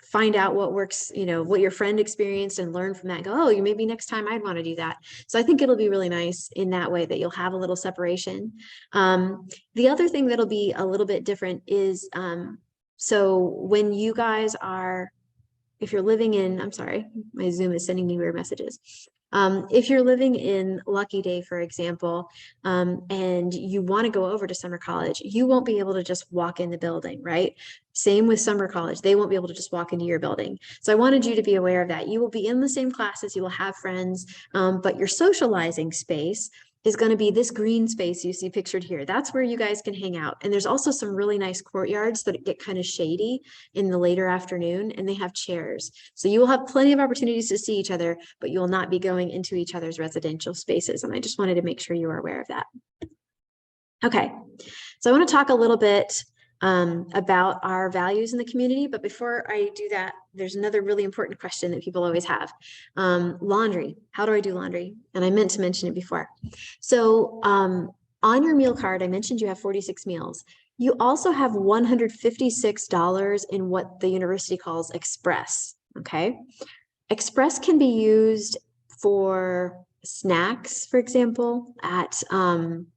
find out what works, what your friend experienced and learn from that. Go, oh, maybe next time I'd want to do that. So I think it'll be really nice in that way that you'll have a little separation. The other thing that'll be a little bit different is, so when you guys are, if you're living in, I'm sorry, my Zoom is sending me weird messages. If you're living in Lucky Day, for example, and you want to go over to summer college, you won't be able to just walk in the building, right? Same with summer college. They won't be able to just walk into your building. So I wanted you to be aware of that. You will be in the same classes, you will have friends, but your socializing space is going to be this green space you see pictured here. That's where you guys can hang out. And there's also some really nice courtyards that get kind of shady in the later afternoon, and they have chairs. So you will have plenty of opportunities to see each other, but you will not be going into each other's residential spaces. And I just wanted to make sure you are aware of that. Okay, so I want to talk a little bit about our values in the community. But before I do that, there's another really important question that people always have. Laundry. How do I do laundry? And I meant to mention it before. So on your meal card, I mentioned you have 46 meals. You also have $156 in what the university calls Express. Okay. Express can be used for snacks, for example, at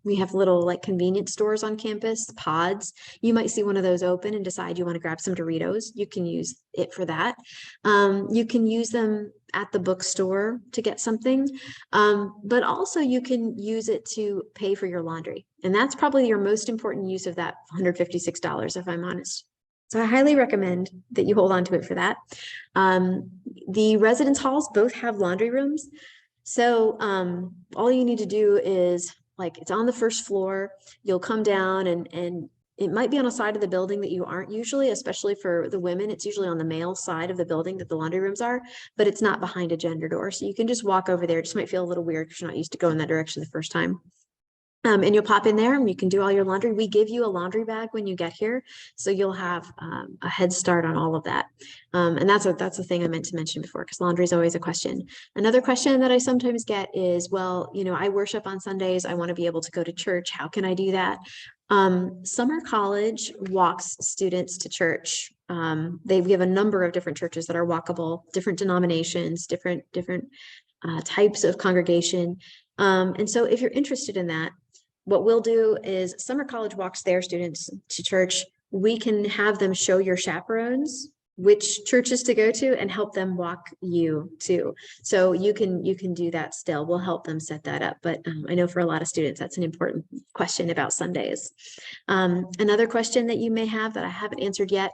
we have little like convenience stores on campus, pods. You might see one of those open and decide you want to grab some Doritos. You can use it for that. You can use them at the bookstore to get something, but also you can use it to pay for your laundry. And that's probably your most important use of that $156, if I'm honest. So I highly recommend that you hold on to it for that. The residence halls both have laundry rooms. So all you need to do is, like, it's on the first floor. You'll come down and it might be on a side of the building that you aren't usually, especially for the women. It's usually on the male side of the building that the laundry rooms are, but it's not behind a gender door. So you can just walk over there. It just might feel a little weird because you're not used to going that direction the first time. And you'll pop in there and you can do all your laundry. We give you a laundry bag when you get here, so you'll have a head start on all of that. And that's a thing I meant to mention before, because laundry is always a question. Another question that I sometimes get is, well, I worship on Sundays. I want to be able to go to church. How can I do that? Summer college walks students to church. We have a number of different churches that are walkable, different denominations, different types of congregation. And so if you're interested in that, what we'll do is summer college walks their students to church. We can have them show your chaperones which churches to go to and help them walk you too. So you can do that still. We'll help them set that up. But I know for a lot of students, that's an important question about Sundays. Another question that you may have that I haven't answered yet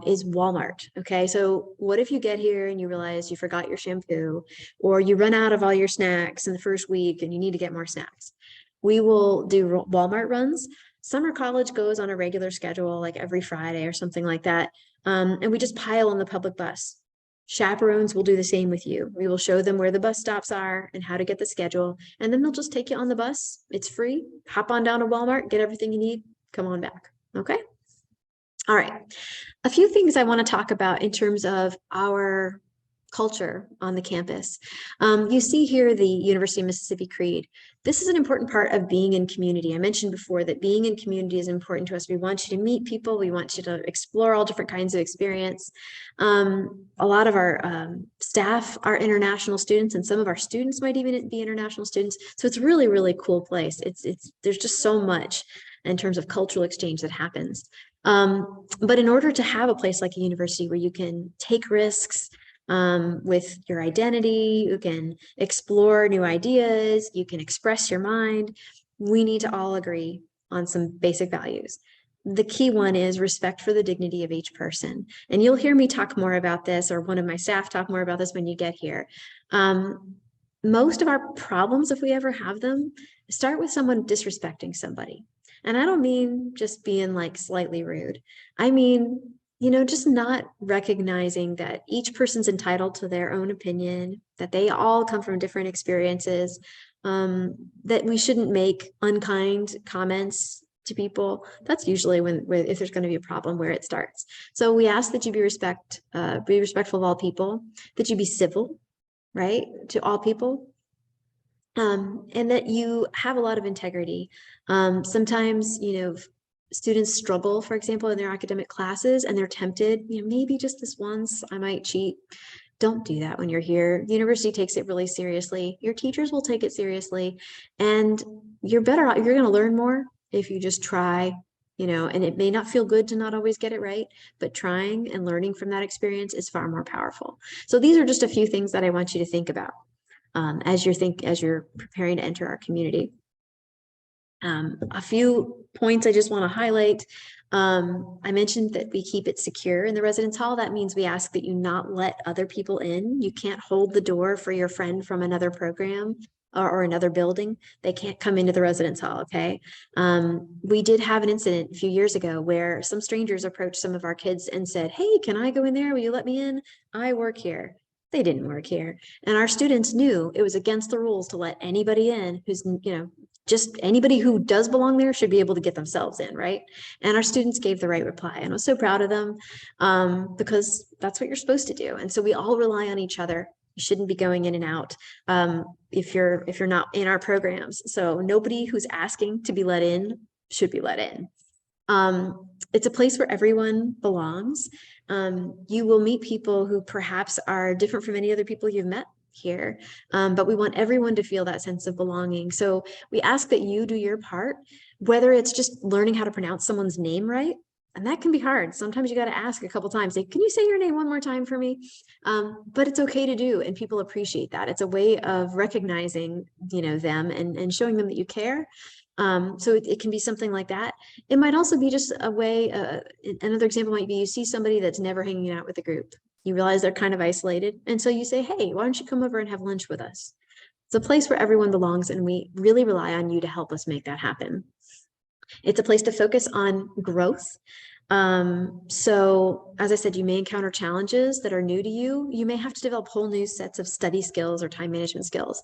is Walmart. Okay, so what if you get here and you realize you forgot your shampoo, or you run out of all your snacks in the first week and you need to get more snacks? We will do Walmart runs. Summer college goes on a regular schedule, like every Friday or something like that. And we just pile on the public bus. Chaperones will do the same with you. We will show them where the bus stops are and how to get the schedule, and then they'll just take you on the bus. It's free. Hop on down to Walmart, get everything you need, come on back. Okay. All right. A few things I want to talk about in terms of our culture on the campus. You see here the University of Mississippi Creed. This is an important part of being in community. I mentioned before that being in community is important to us. We want you to meet people. We want you to explore all different kinds of experience. A lot of our staff are international students, and some of our students might even be international students. So it's really, really cool place. There's just so much in terms of cultural exchange that happens. But in order to have a place like a university where you can take risks, with your identity, you can explore new ideas, you can express your mind, we need to all agree on some basic values. The key one is respect for the dignity of each person. And you'll hear me talk more about this, or one of my staff talk more about this when you get here. Most of our problems, if we ever have them, start with someone disrespecting somebody. And I don't mean just being like slightly rude. I mean, just not recognizing that each person's entitled to their own opinion, that they all come from different experiences, that we shouldn't make unkind comments to people. That's usually if there's going to be a problem, where it starts. So we ask that you be respectful of all people, that you be civil, right, to all people. And that you have a lot of integrity. Sometimes, students struggle, for example, in their academic classes, and they're tempted, maybe just this once, I might cheat. Don't do that when you're here. The university takes it really seriously. Your teachers will take it seriously, and you're going to learn more if you just try, and it may not feel good to not always get it right, but trying and learning from that experience is far more powerful. So these are just a few things that I want you to think about as you're preparing to enter our community. A few points I just want to highlight. I mentioned that we keep it secure in the residence hall. That means we ask that you not let other people in. You can't hold the door for your friend from another program or another building. They can't come into the residence hall, okay? We did have an incident a few years ago where some strangers approached some of our kids and said, "Hey, can I go in there? Will you let me in? I work here." They didn't work here. And our students knew it was against the rules to let anybody in who's, just anybody who does belong there should be able to get themselves in, right? And our students gave the right reply, and I was so proud of them because that's what you're supposed to do. And so we all rely on each other. You shouldn't be going in and out if you're not in our programs. So nobody who's asking to be let in should be let in. It's a place where everyone belongs. You will meet people who perhaps are different from any other people you've met here, but we want everyone to feel that sense of belonging. So we ask that you do your part, whether it's just learning how to pronounce someone's name right, and that can be hard. Sometimes you got to ask a couple times, say, "Can you say your name one more time for me?" But it's okay to do, and people appreciate that. It's a way of recognizing, them and showing them that you care. So it can be something like that. It might also be just a way, another example might be you see somebody that's never hanging out with a group. You realize they're kind of isolated. And so you say, "Hey, why don't you come over and have lunch with us?" It's a place where everyone belongs, and we really rely on you to help us make that happen. It's a place to focus on growth. So as I said, you may encounter challenges that are new to you. You may have to develop whole new sets of study skills or time management skills.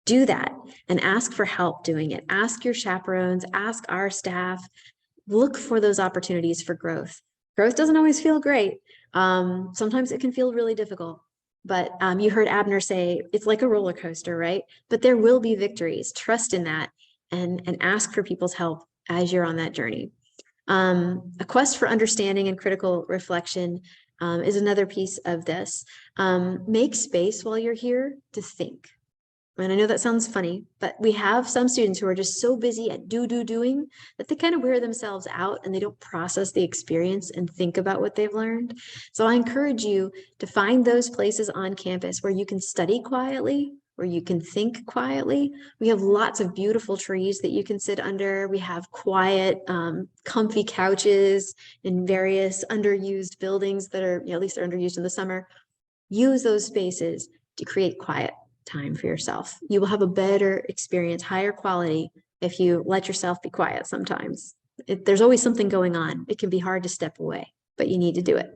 Do that and ask for help doing it. Ask your chaperones, ask our staff, look for those opportunities for growth. Growth doesn't always feel great. Sometimes it can feel really difficult, but you heard Abner say, it's like a roller coaster, right? But there will be victories. Trust in that and ask for people's help as you're on that journey. A quest for understanding and critical reflection is another piece of this. Make space while you're here to think. And I know that sounds funny, but we have some students who are just so busy at doing that they kind of wear themselves out and they don't process the experience and think about what they've learned. So I encourage you to find those places on campus where you can study quietly, where you can think quietly. We have lots of beautiful trees that you can sit under. We have quiet, comfy couches in various underused buildings that are, at least they're underused in the summer. Use those spaces to create quiet time for yourself. You will have a better experience, higher quality if you let yourself be quiet sometimes. There's always something going on. It can be hard to step away, but you need to do it.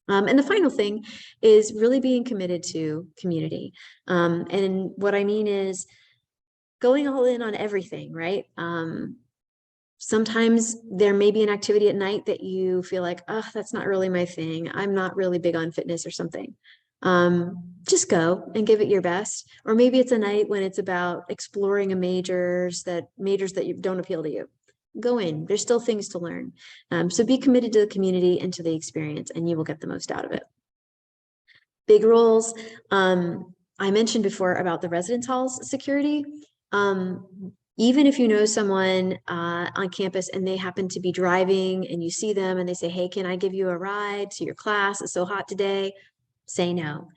And the final thing is really being committed to community. And what I mean is going all in on everything, right? Sometimes there may be an activity at night that you feel like, oh, that's not really my thing. I'm not really big on fitness or something. Just go and give it your best. Or maybe it's a night when it's about exploring majors that don't appeal to you. Go in, there's still things to learn. So be committed to the community and to the experience, and you will get the most out of it. Big roles. I mentioned before about the residence halls security. Even if you know someone on campus and they happen to be driving and you see them and they say, hey, can I give you a ride to your class? It's so hot today. Say no.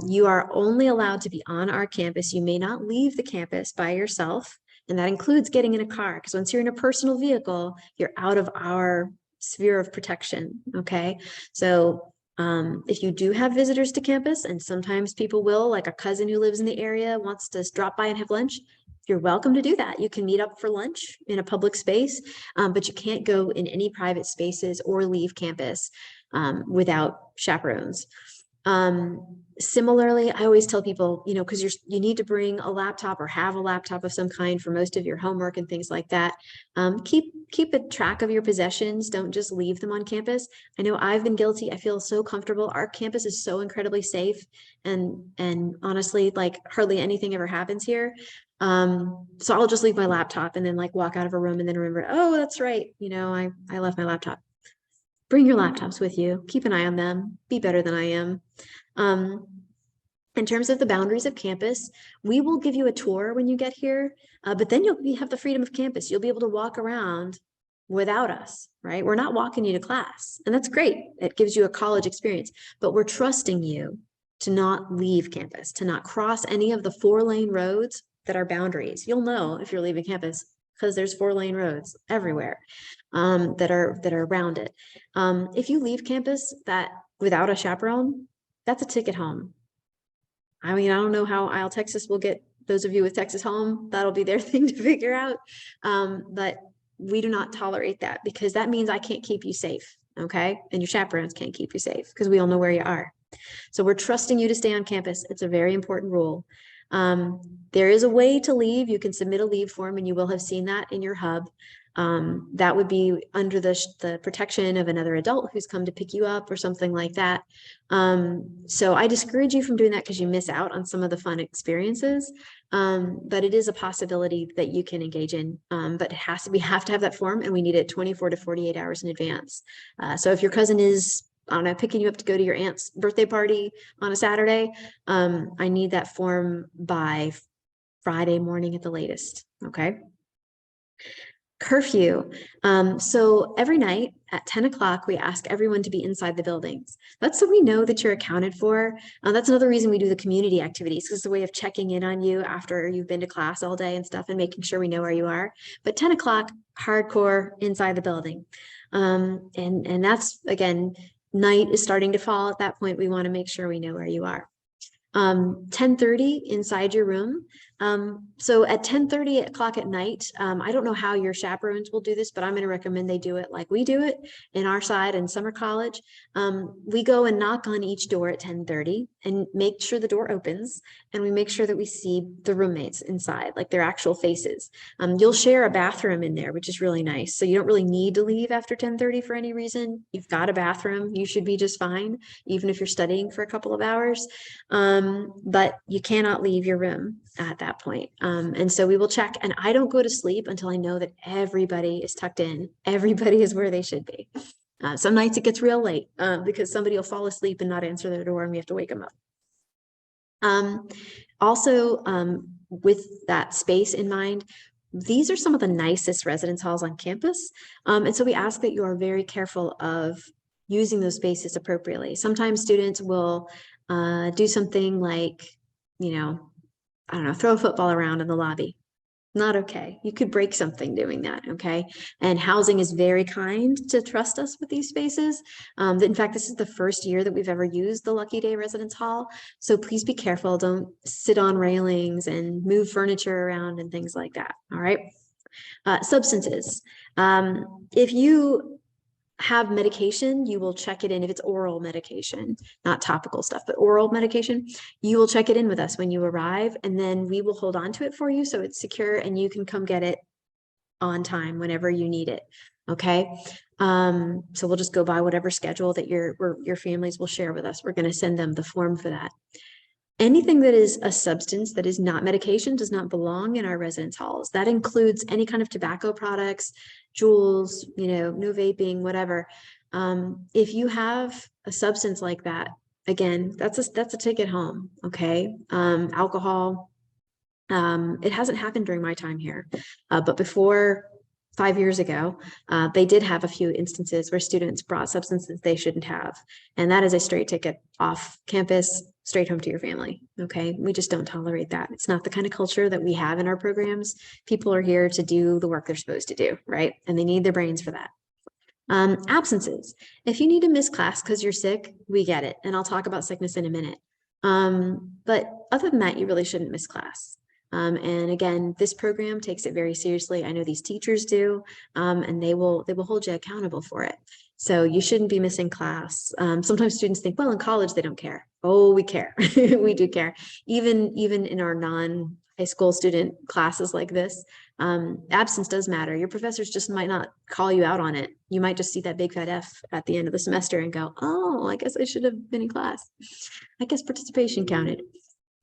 You are only allowed to be on our campus. You may not leave the campus by yourself. And that includes getting in a car, because once you're in a personal vehicle, you're out of our sphere of protection. Okay. So if you do have visitors to campus, and sometimes people will, like a cousin who lives in the area wants to drop by and have lunch, you're welcome to do that. You can meet up for lunch in a public space, but you can't go in any private spaces or leave campus without chaperones. Similarly, I always tell people, you know, because you need to bring a laptop or have a laptop of some kind for most of your homework and things like that. Keep a track of your possessions. Don't just leave them on campus. I know I've been guilty. I feel so comfortable. Our campus is so incredibly safe, and honestly, like hardly anything ever happens here. So I'll just leave my laptop and then like walk out of a room and then remember, oh, that's right. You know, I left my laptop. Bring your laptops with you. Keep an eye on them. Be better than I am. In terms of the boundaries of campus, we will give you a tour when you get here, but then you have the freedom of campus. You'll be able to walk around without us, right? We're not walking you to class, and that's great. It gives you a college experience, but we're trusting you to not leave campus, to not cross any of the 4-lane roads that are boundaries. You'll know if you're leaving campus because there's 4-lane roads everywhere that are around it. If you leave campus without a chaperone, that's a ticket home. I mean, I don't know how ILTexas will get those of you with Texas home. That'll be their thing to figure out. But we do not tolerate that, because that means I can't keep you safe, okay? And your chaperones can't keep you safe because we all know where you are. So we're trusting you to stay on campus. It's a very important rule. There is a way to leave. You can submit a leave form, and you will have seen that in your hub. That would be under the protection of another adult who's come to pick you up or something like that. So I discourage you from doing that because you miss out on some of the fun experiences. But it is a possibility that you can engage in. But we have to have that form, and we need it 24 to 48 hours in advance. So if your cousin is, I don't know, picking you up to go to your aunt's birthday party on a Saturday, I need that form by Friday morning at the latest. Okay. Curfew. So every night at 10 o'clock, we ask everyone to be inside the buildings. That's so we know that you're accounted for. That's another reason we do the community activities, because it's a way of checking in on you after you've been to class all day and stuff, and making sure we know where you are. But 10 o'clock, hardcore inside the building. And that's, again, night is starting to fall. At that point, we want to make sure we know where you are. 10:30 inside your room. So at 10:30 o'clock at night, I don't know how your chaperones will do this, but I'm going to recommend they do it like we do it in our side in summer college. We go and knock on each door at 10:30 and make sure the door opens, and we make sure that we see the roommates inside, like their actual faces. You'll share a bathroom in there, which is really nice. So you don't really need to leave after 10:30 for any reason. You've got a bathroom. You should be just fine, even if you're studying for a couple of hours. But you cannot leave your room at that point. And so we will check, and I don't go to sleep until I know that everybody is tucked in. Everybody is where they should be. Some nights it gets real late because somebody will fall asleep and not answer their door, and we have to wake them up. Also, with that space in mind, these are some of the nicest residence halls on campus. And so we ask that you are very careful of using those spaces appropriately. Sometimes students will do something like, you know, I don't know, throw a football around in the lobby. Not okay. You could break something doing that, okay? And housing is very kind to trust us with these spaces. In fact, this is the first year that we've ever used the Lucky Day Residence Hall. So please be careful. Don't sit on railings and move furniture around and things like that, all right? Substances. If you have medication, you will check it in. If it's oral medication, not topical stuff, but oral medication, you will check it in with us when you arrive, and then we will hold on to it for you so it's secure and you can come get it on time whenever you need it. Okay. So we'll just go by whatever schedule that your families will share with us. We're going to send them the form for that. Anything that is a substance that is not medication does not belong in our residence halls. That includes any kind of tobacco products, jewels, no vaping, whatever. If you have a substance like that, again, that's a ticket home. Okay. Alcohol. It hasn't happened during my time here, but before 5 years ago, they did have a few instances where students brought substances they shouldn't have. And that is a straight ticket off campus, straight home to your family. Okay. We just don't tolerate that. It's not the kind of culture that we have in our programs. People are here to do the work they're supposed to do, right? And they need their brains for that. Absences. If you need to miss class because you're sick, we get it. And I'll talk about sickness in a minute. But other than that, you really shouldn't miss class. And again, this program takes it very seriously. I know these teachers do, and they will hold you accountable for it. So you shouldn't be missing class. Sometimes students think, well, in college, they don't care. Oh, we care. We do care. Even in our non-high school student classes like this, absence does matter. Your professors just might not call you out on it. You might just see that big fat F at the end of the semester and go, oh, I guess I should have been in class. I guess participation counted.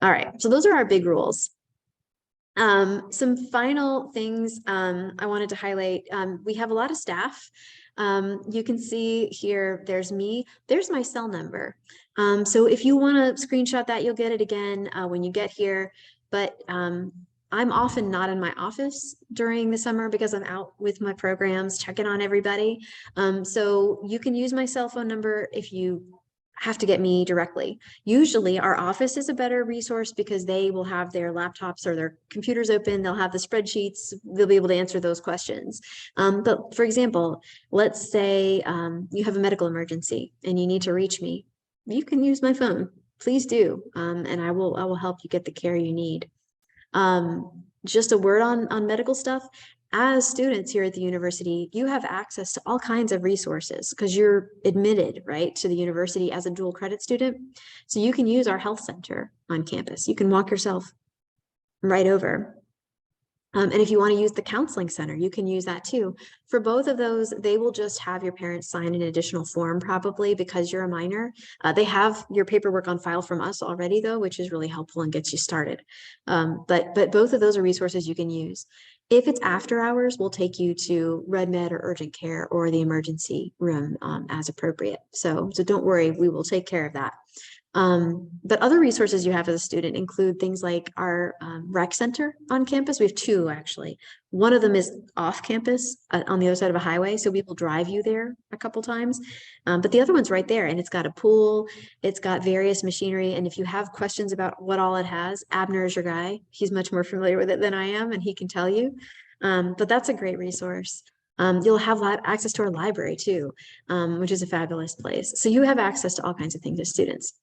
All right. So those are our big rules. Some final things I wanted to highlight. We have a lot of staff. You can see here, there's me, there's my cell number. So if you want to screenshot that, you'll get it again when you get here. But I'm often not in my office during the summer because I'm out with my programs, checking on everybody. So you can use my cell phone number if you have to get me directly. Usually our office is a better resource because they will have their laptops or their computers open. They'll have the spreadsheets. They'll be able to answer those questions. But for example, let's say you have a medical emergency and you need to reach me. You can use my phone. Please do. And I will help you get the care you need. Just a word on medical stuff. As students here at the university, you have access to all kinds of resources because you're admitted, right, to the university as a dual credit student. So you can use our health center on campus. You can walk yourself right over. And if you want to use the counseling center, you can use that too. For both of those, they will just have your parents sign an additional form probably because you're a minor. They have your paperwork on file from us already though, which is really helpful and gets you started. But both of those are resources you can use. If it's after hours, we'll take you to Red Med or urgent care or the emergency room as appropriate. So don't worry, we will take care of that. But other resources you have as a student include things like our rec center on campus. We have two actually. One of them is off campus on the other side of a highway. So we will drive you there a couple times. But the other one's right there and it's got a pool. It's got various machinery. And if you have questions about what all it has, Abner is your guy. He's much more familiar with it than I am and he can tell you. But that's a great resource. You'll have access to our library too, which is a fabulous place. So you have access to all kinds of things as students.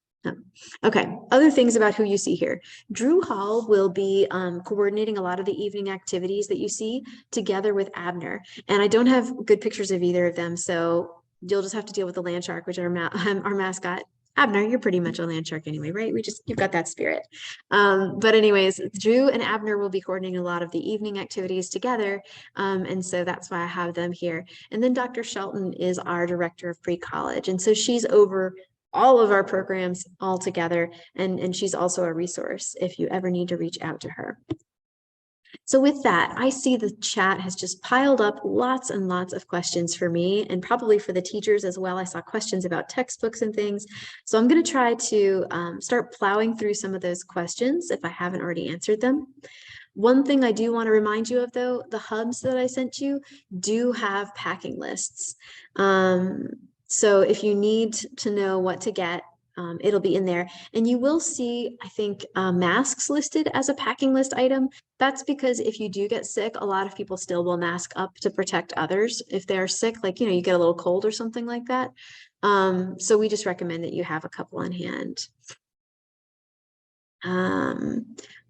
Okay, other things about who you see here. Drew Hall will be coordinating a lot of the evening activities that you see together with Abner. And I don't have good pictures of either of them, so you'll just have to deal with the land shark, which is our mascot. Abner, you're pretty much a land shark anyway, right? You've got that spirit. But anyways, Drew and Abner will be coordinating a lot of the evening activities together. And so that's why I have them here. And then Dr. Shelton is our director of pre-college. And so she's over all of our programs all together. And she's also a resource if you ever need to reach out to her. So with that, I see the chat has just piled up lots and lots of questions for me and probably for the teachers as well. I saw questions about textbooks and things. So I'm going to try to start plowing through some of those questions if I haven't already answered them. One thing I do want to remind you of though, the hubs that I sent you do have packing lists. So if you need to know what to get, it'll be in there. And you will see, I think, masks listed as a packing list item. That's because if you do get sick, a lot of people still will mask up to protect others. If they're sick, like, you get a little cold or something like that. So we just recommend that you have a couple on hand.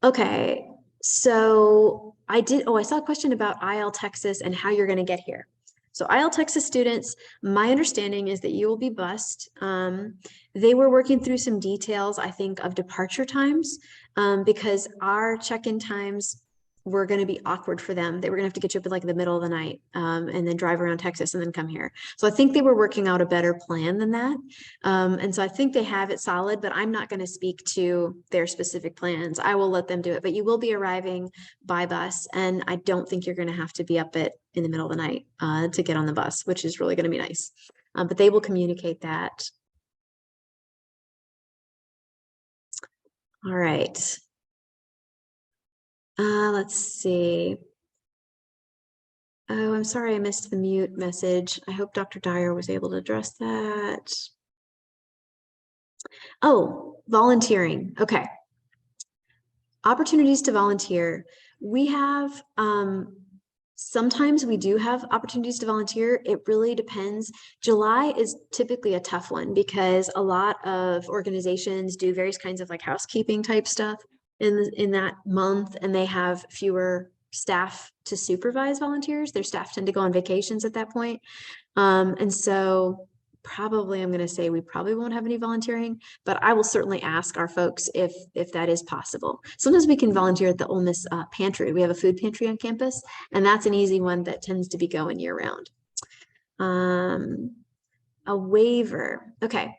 Okay. So I saw a question about ILTexas and how you're going to get here. So ILTexas students, my understanding is that you will be bused. They were working through some details, I think, of departure times, because our check-in times were going to be awkward for them. They were going to have to get you up in like the middle of the night, and then drive around Texas and then come here. So I think they were working out a better plan than that. And so I think they have it solid, but I'm not going to speak to their specific plans. I will let them do it, but you will be arriving by bus. And I don't think you're going to have to be up in the middle of the night to get on the bus, which is really going to be nice. But they will communicate that. All right. Let's see. Oh, I'm sorry I missed the mute message. I hope Dr. Dyer was able to address that. Oh, volunteering. Okay. Opportunities to volunteer. We have, sometimes we do have opportunities to volunteer. It really depends. July is typically a tough one because a lot of organizations do various kinds of like housekeeping type stuff in that month, and they have fewer staff to supervise volunteers. Their staff tend to go on vacations at that point. And so probably I'm going to say we probably won't have any volunteering, but I will certainly ask our folks if that is possible. Sometimes we can volunteer at the Ole Miss pantry. We have a food pantry on campus, and that's an easy one that tends to be going year round. A waiver. Okay.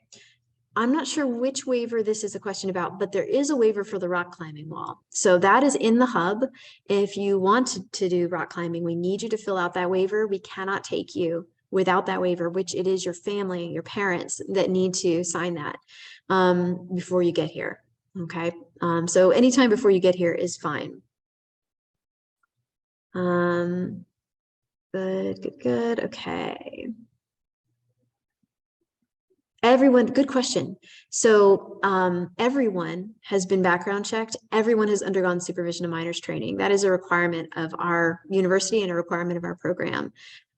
I'm not sure which waiver this is a question about, but there is a waiver for the rock climbing wall. So that is in the hub. If you want to do rock climbing, we need you to fill out that waiver. We cannot take you without that waiver, which it is your family, your parents that need to sign that before you get here. Okay. So anytime before you get here is fine. Good. Okay. Everyone, good question. So everyone has been background checked. Everyone has undergone supervision of minors training. That is a requirement of our university and a requirement of our program.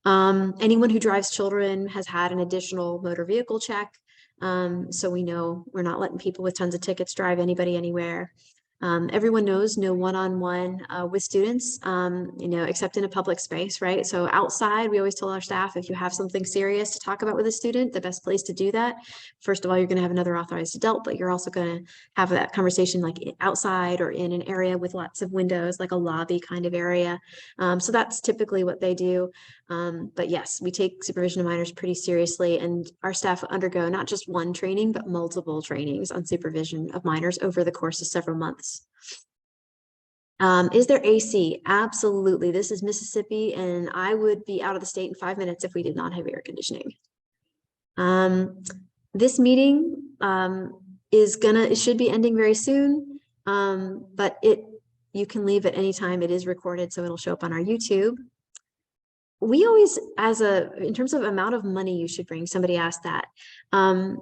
Anyone who drives children has had an additional motor vehicle check. So we know we're not letting people with tons of tickets drive anybody anywhere. Everyone knows no one-on-one with students, except in a public space, right? So outside, we always tell our staff, if you have something serious to talk about with a student, the best place to do that, first of all, you're going to have another authorized adult, but you're also going to have that conversation like outside or in an area with lots of windows, like a lobby kind of area. So that's typically what they do. But yes, we take supervision of minors pretty seriously, and our staff undergo not just one training, but multiple trainings on supervision of minors over the course of several months. Is there AC? Absolutely. This is Mississippi, and I would be out of the state in 5 minutes if we did not have air conditioning. This meeting it should be ending very soon, but you can leave at any time. It is recorded, so it'll show up on our YouTube. We always, in terms of amount of money you should bring, somebody asked that.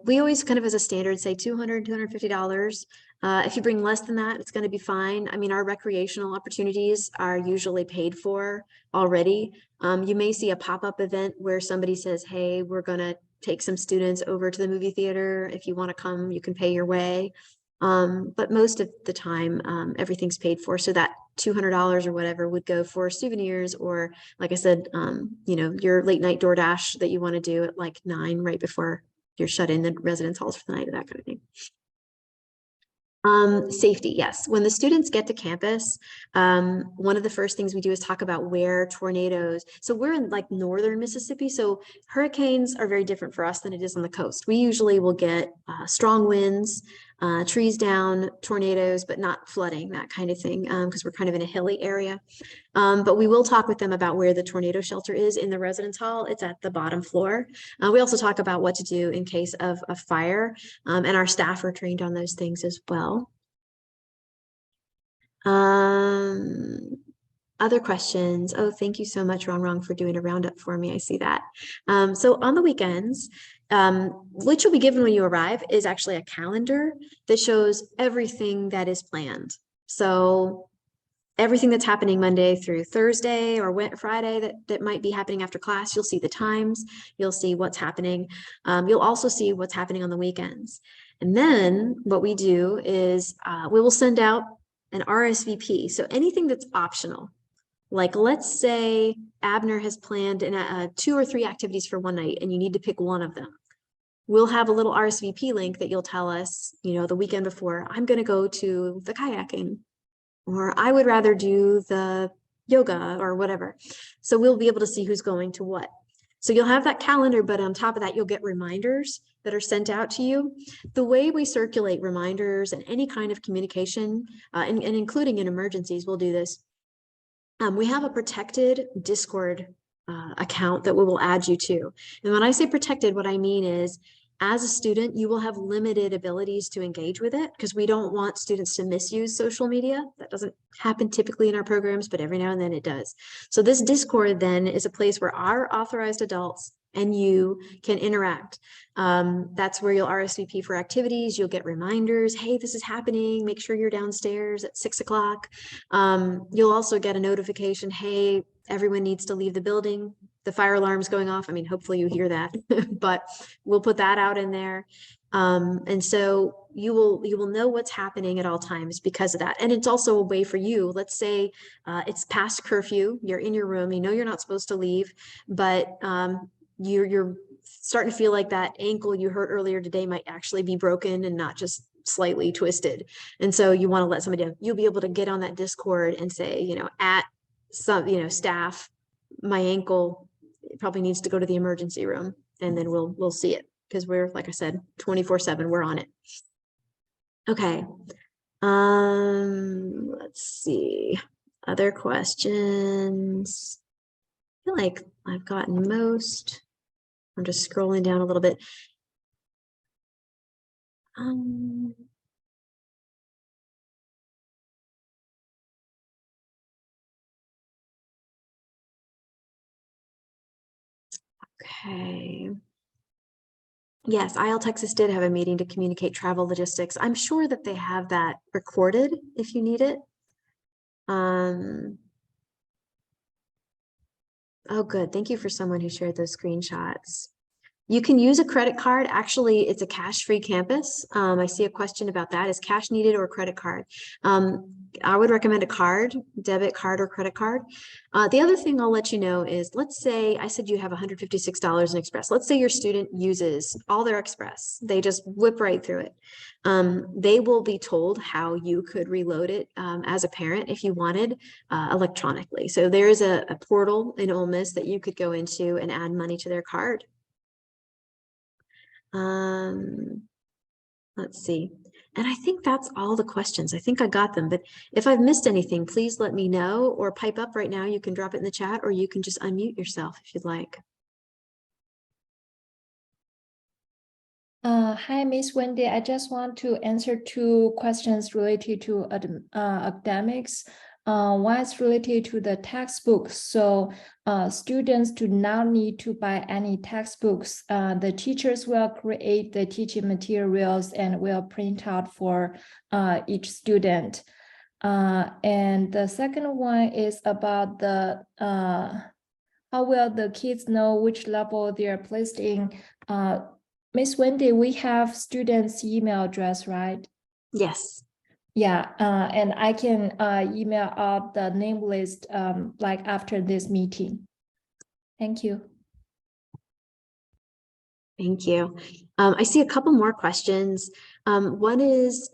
We always kind of as a standard say $200, $250. If you bring less than that, it's going to be fine. I mean, our recreational opportunities are usually paid for already. You may see a pop-up event where somebody says, hey, we're going to take some students over to the movie theater. If you want to come, you can pay your way. But most of the time, everything's paid for. So that $200 or whatever would go for souvenirs, or like I said, your late night DoorDash that you want to do at like 9 right before you're shut in the residence halls for the night, that kind of thing. Safety, yes. When the students get to campus, one of the first things we do is talk about where tornadoes. So we're in like northern Mississippi, so hurricanes are very different for us than it is on the coast. We usually will get strong winds, trees down, tornadoes, but not flooding, that kind of thing, because we're kind of in a hilly area. But we will talk with them about where the tornado shelter is in the residence hall. It's at the bottom floor. We also talk about what to do in case of a fire, and our staff are trained on those things as well. Other questions? Oh, thank you so much, Wrong, for doing a roundup for me. I see that. So on the weekends, which will be given when you arrive, is actually a calendar that shows everything that is planned. So everything that's happening Monday through Thursday or Friday that might be happening after class, you'll see the times, you'll see what's happening. You'll also see what's happening on the weekends. And then what we do is we will send out an RSVP. So anything that's optional, like let's say Abner has planned 2 or 3 activities for one night and you need to pick one of them. We'll have a little RSVP link that you'll tell us, the weekend before, I'm going to go to the kayaking, or I would rather do the yoga or whatever. So we'll be able to see who's going to what. So you'll have that calendar, but on top of that, you'll get reminders that are sent out to you. The way we circulate reminders and any kind of communication, and including in emergencies, we'll do this. We have a protected Discord account that we will add you to. And when I say protected, what I mean is, as a student, you will have limited abilities to engage with it because we don't want students to misuse social media. That doesn't happen typically in our programs, but every now and then it does. So this Discord then is a place where our authorized adults and you can interact. That's where you'll RSVP for activities. You'll get reminders. Hey, this is happening. Make sure you're downstairs at 6 o'clock. You'll also get a notification. Hey, everyone needs to leave the building. The fire alarm's going off. I mean, hopefully you hear that, but we'll put that out in there. And so you will know what's happening at all times because of that. And it's also a way for you. Let's say it's past curfew. You're in your room. You know you're not supposed to leave, but you're starting to feel like that ankle you hurt earlier today might actually be broken and not just slightly twisted. And so you want to let somebody know. You'll be able to get on that Discord and say, at some, staff, my ankle probably needs to go to the emergency room, and then we'll see it because we're, like I said, 24/7, we're on it. Okay. Let's see. Other questions? I feel like I've gotten most. I'm just scrolling down a little bit. Okay. Yes, ILTexas did have a meeting to communicate travel logistics. I'm sure that they have that recorded if you need it. Oh, good. Thank you for someone who shared those screenshots. You can use a credit card. Actually, it's a cash-free campus. I see a question about that. Is cash needed or credit card? I would recommend a card, debit card or credit card. The other thing I'll let you know is, let's say I said you have $156 in Express. Let's say your student uses all their Express. They just whip right through it. They will be told how you could reload it as a parent if you wanted electronically. So there is a portal in Ole Miss that you could go into and add money to their card. Let's see. And I think that's all the questions. I think I got them, but if I've missed anything, please let me know or pipe up right now. You can drop it in the chat or you can just unmute yourself if you'd like. Hi, Miss Wendy. I just want to answer 2 questions related to academics. One is related to the textbooks. So students do not need to buy any textbooks. The teachers will create the teaching materials and will print out for each student. And the second one is about the how will the kids know which level they are placed in. Miss Wendy, we have students' email address, right? Yes. Yeah, and I can email out the name list like after this meeting. Thank you. Thank you. I see a couple more questions. One is,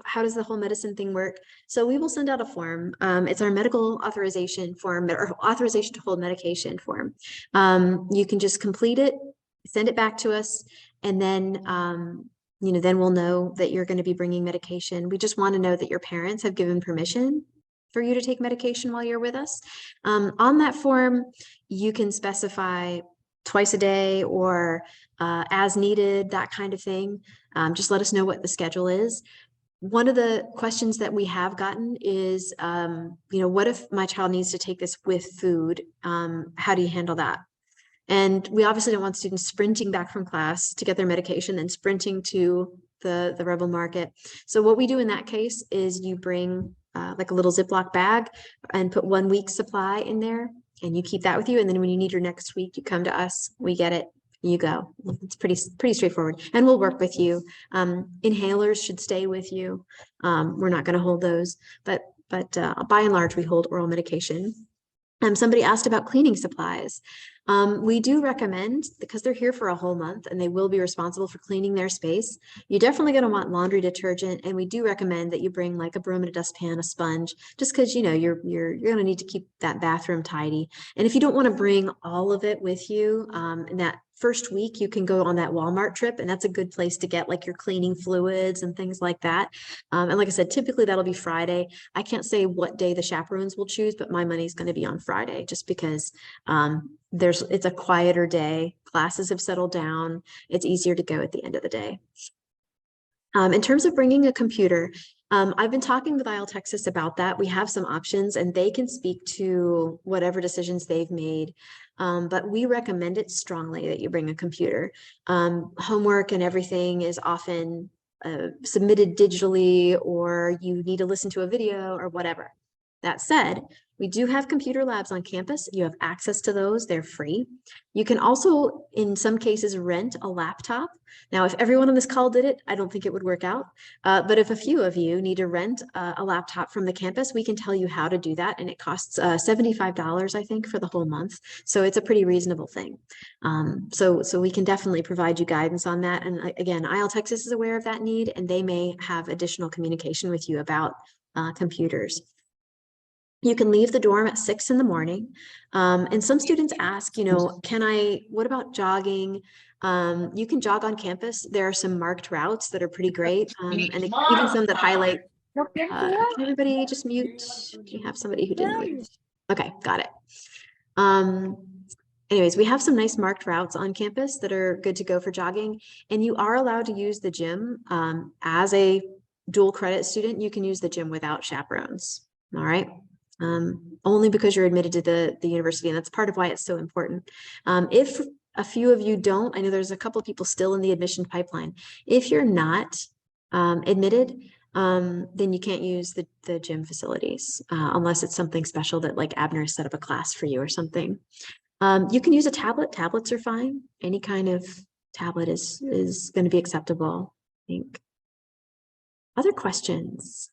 how does the whole medicine thing work? So we will send out a form. It's our medical authorization form, or authorization to hold medication form. You can just complete it, send it back to us, and then then we'll know that you're going to be bringing medication. We just want to know that your parents have given permission for you to take medication while you're with us. On that form, you can specify twice a day or as needed, that kind of thing. Just let us know what the schedule is. One of the questions that we have gotten is, what if my child needs to take this with food? How do you handle that? And we obviously don't want students sprinting back from class to get their medication and sprinting to the Rebel Market. So what we do in that case is you bring like a little Ziploc bag and put 1 week's supply in there, and you keep that with you. And then when you need your next week, you come to us, we get it, you go. It's pretty straightforward, and we'll work with you. Inhalers should stay with you. We're not going to hold those, but by and large, we hold oral medication. Somebody asked about cleaning supplies. We do recommend, because they're here for a whole month and they will be responsible for cleaning their space, you're definitely going to want laundry detergent, and we do recommend that you bring like a broom and a dustpan, a sponge, just because you're going to need to keep that bathroom tidy. And if you don't want to bring all of it with you, in that first week, you can go on that Walmart trip, and that's a good place to get like your cleaning fluids and things like that. And like I said, typically that'll be Friday. I can't say what day the chaperones will choose, but my money's going to be on Friday, just because it's a quieter day. Classes have settled down. It's easier to go at the end of the day. In terms of bringing a computer, I've been talking with ILTexas about that. We have some options, and they can speak to whatever decisions they've made. But we recommend it strongly that you bring a computer. Homework and everything is often submitted digitally, or you need to listen to a video or whatever. That said, we do have computer labs on campus. You have access to those. They're free. You can also, in some cases, rent a laptop. Now, if everyone on this call did it, I don't think it would work out. But if a few of you need to rent a laptop from the campus, we can tell you how to do that. And it costs $75, I think, for the whole month. So it's a pretty reasonable thing. So we can definitely provide you guidance on that. And again, ILTexas is aware of that need, and they may have additional communication with you about computers. You can leave the dorm at 6 in the morning. And some students ask, what about jogging? You can jog on campus. There are some marked routes that are pretty great. And even some that highlight, can everybody just mute? Do you have somebody who didn't mute? Okay, got it. Anyways, we have some nice marked routes on campus that are good to go for jogging. And you are allowed to use the gym. As a dual credit student, you can use the gym without chaperones. All right. Only because you're admitted to the university, and that's part of why it's so important. If a few of you don't, I know there's a couple of people still in the admission pipeline. If you're not admitted, then you can't use the gym facilities unless it's something special that like Abner has set up a class for you or something. You can use a tablet. Tablets are fine. Any kind of tablet is going to be acceptable, I think. Other questions?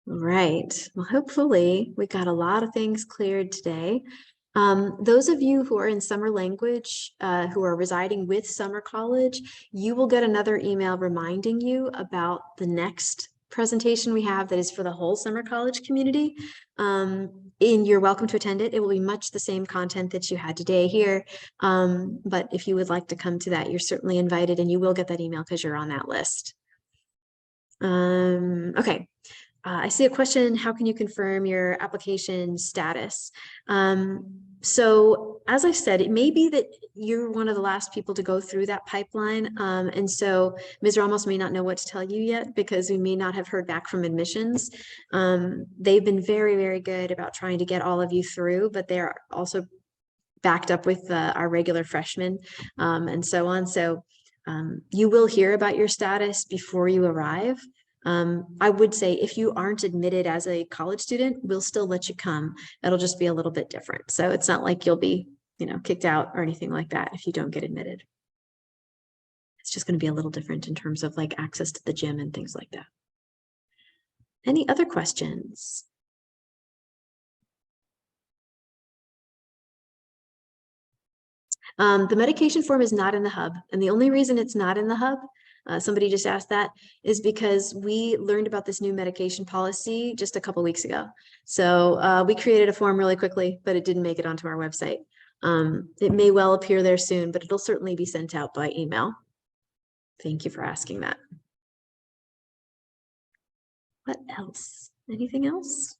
Right. Well, hopefully we got a lot of things cleared today. Those of you who are in summer language, who are residing with summer college, you will get another email reminding you about the next presentation we have that is for the whole summer college community. And you're welcome to attend it. It will be much the same content that you had today here. But if you would like to come to that, you're certainly invited, and you will get that email because you're on that list. Okay. I see a question, how can you confirm your application status? So as I said, it may be that you're one of the last people to go through that pipeline. And so Ms. Ramos may not know what to tell you yet, because we may not have heard back from admissions. They've been very, very good about trying to get all of you through, but they're also backed up with our regular freshmen and so on. So you will hear about your status before you arrive. I would say if you aren't admitted as a college student, we'll still let you come. It'll just be a little bit different. So it's not like you'll be, kicked out or anything like that if you don't get admitted. It's just going to be a little different in terms of like access to the gym and things like that. Any other questions? The medication form is not in the hub, and the only reason it's not in the hub, somebody just asked that, is because we learned about this new medication policy just a couple weeks ago. So we created a form really quickly, but it didn't make it onto our website. It may well appear there soon, but it'll certainly be sent out by email. Thank you for asking that. What else? Anything else?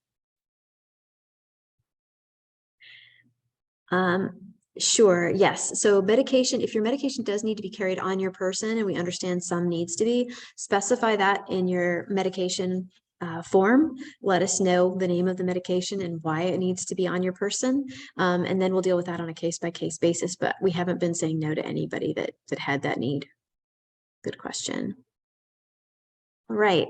Sure, yes. So medication, if your medication does need to be carried on your person, and we understand some needs to be, specify that in your medication form. Let us know the name of the medication and why it needs to be on your person. And then we'll deal with that on a case-by-case basis, but we haven't been saying no to anybody that had that need. Good question. All right.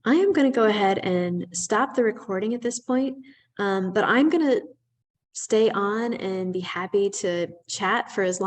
I am going to go ahead and stop the recording at this point, but I'm going to stay on and be happy to chat for as long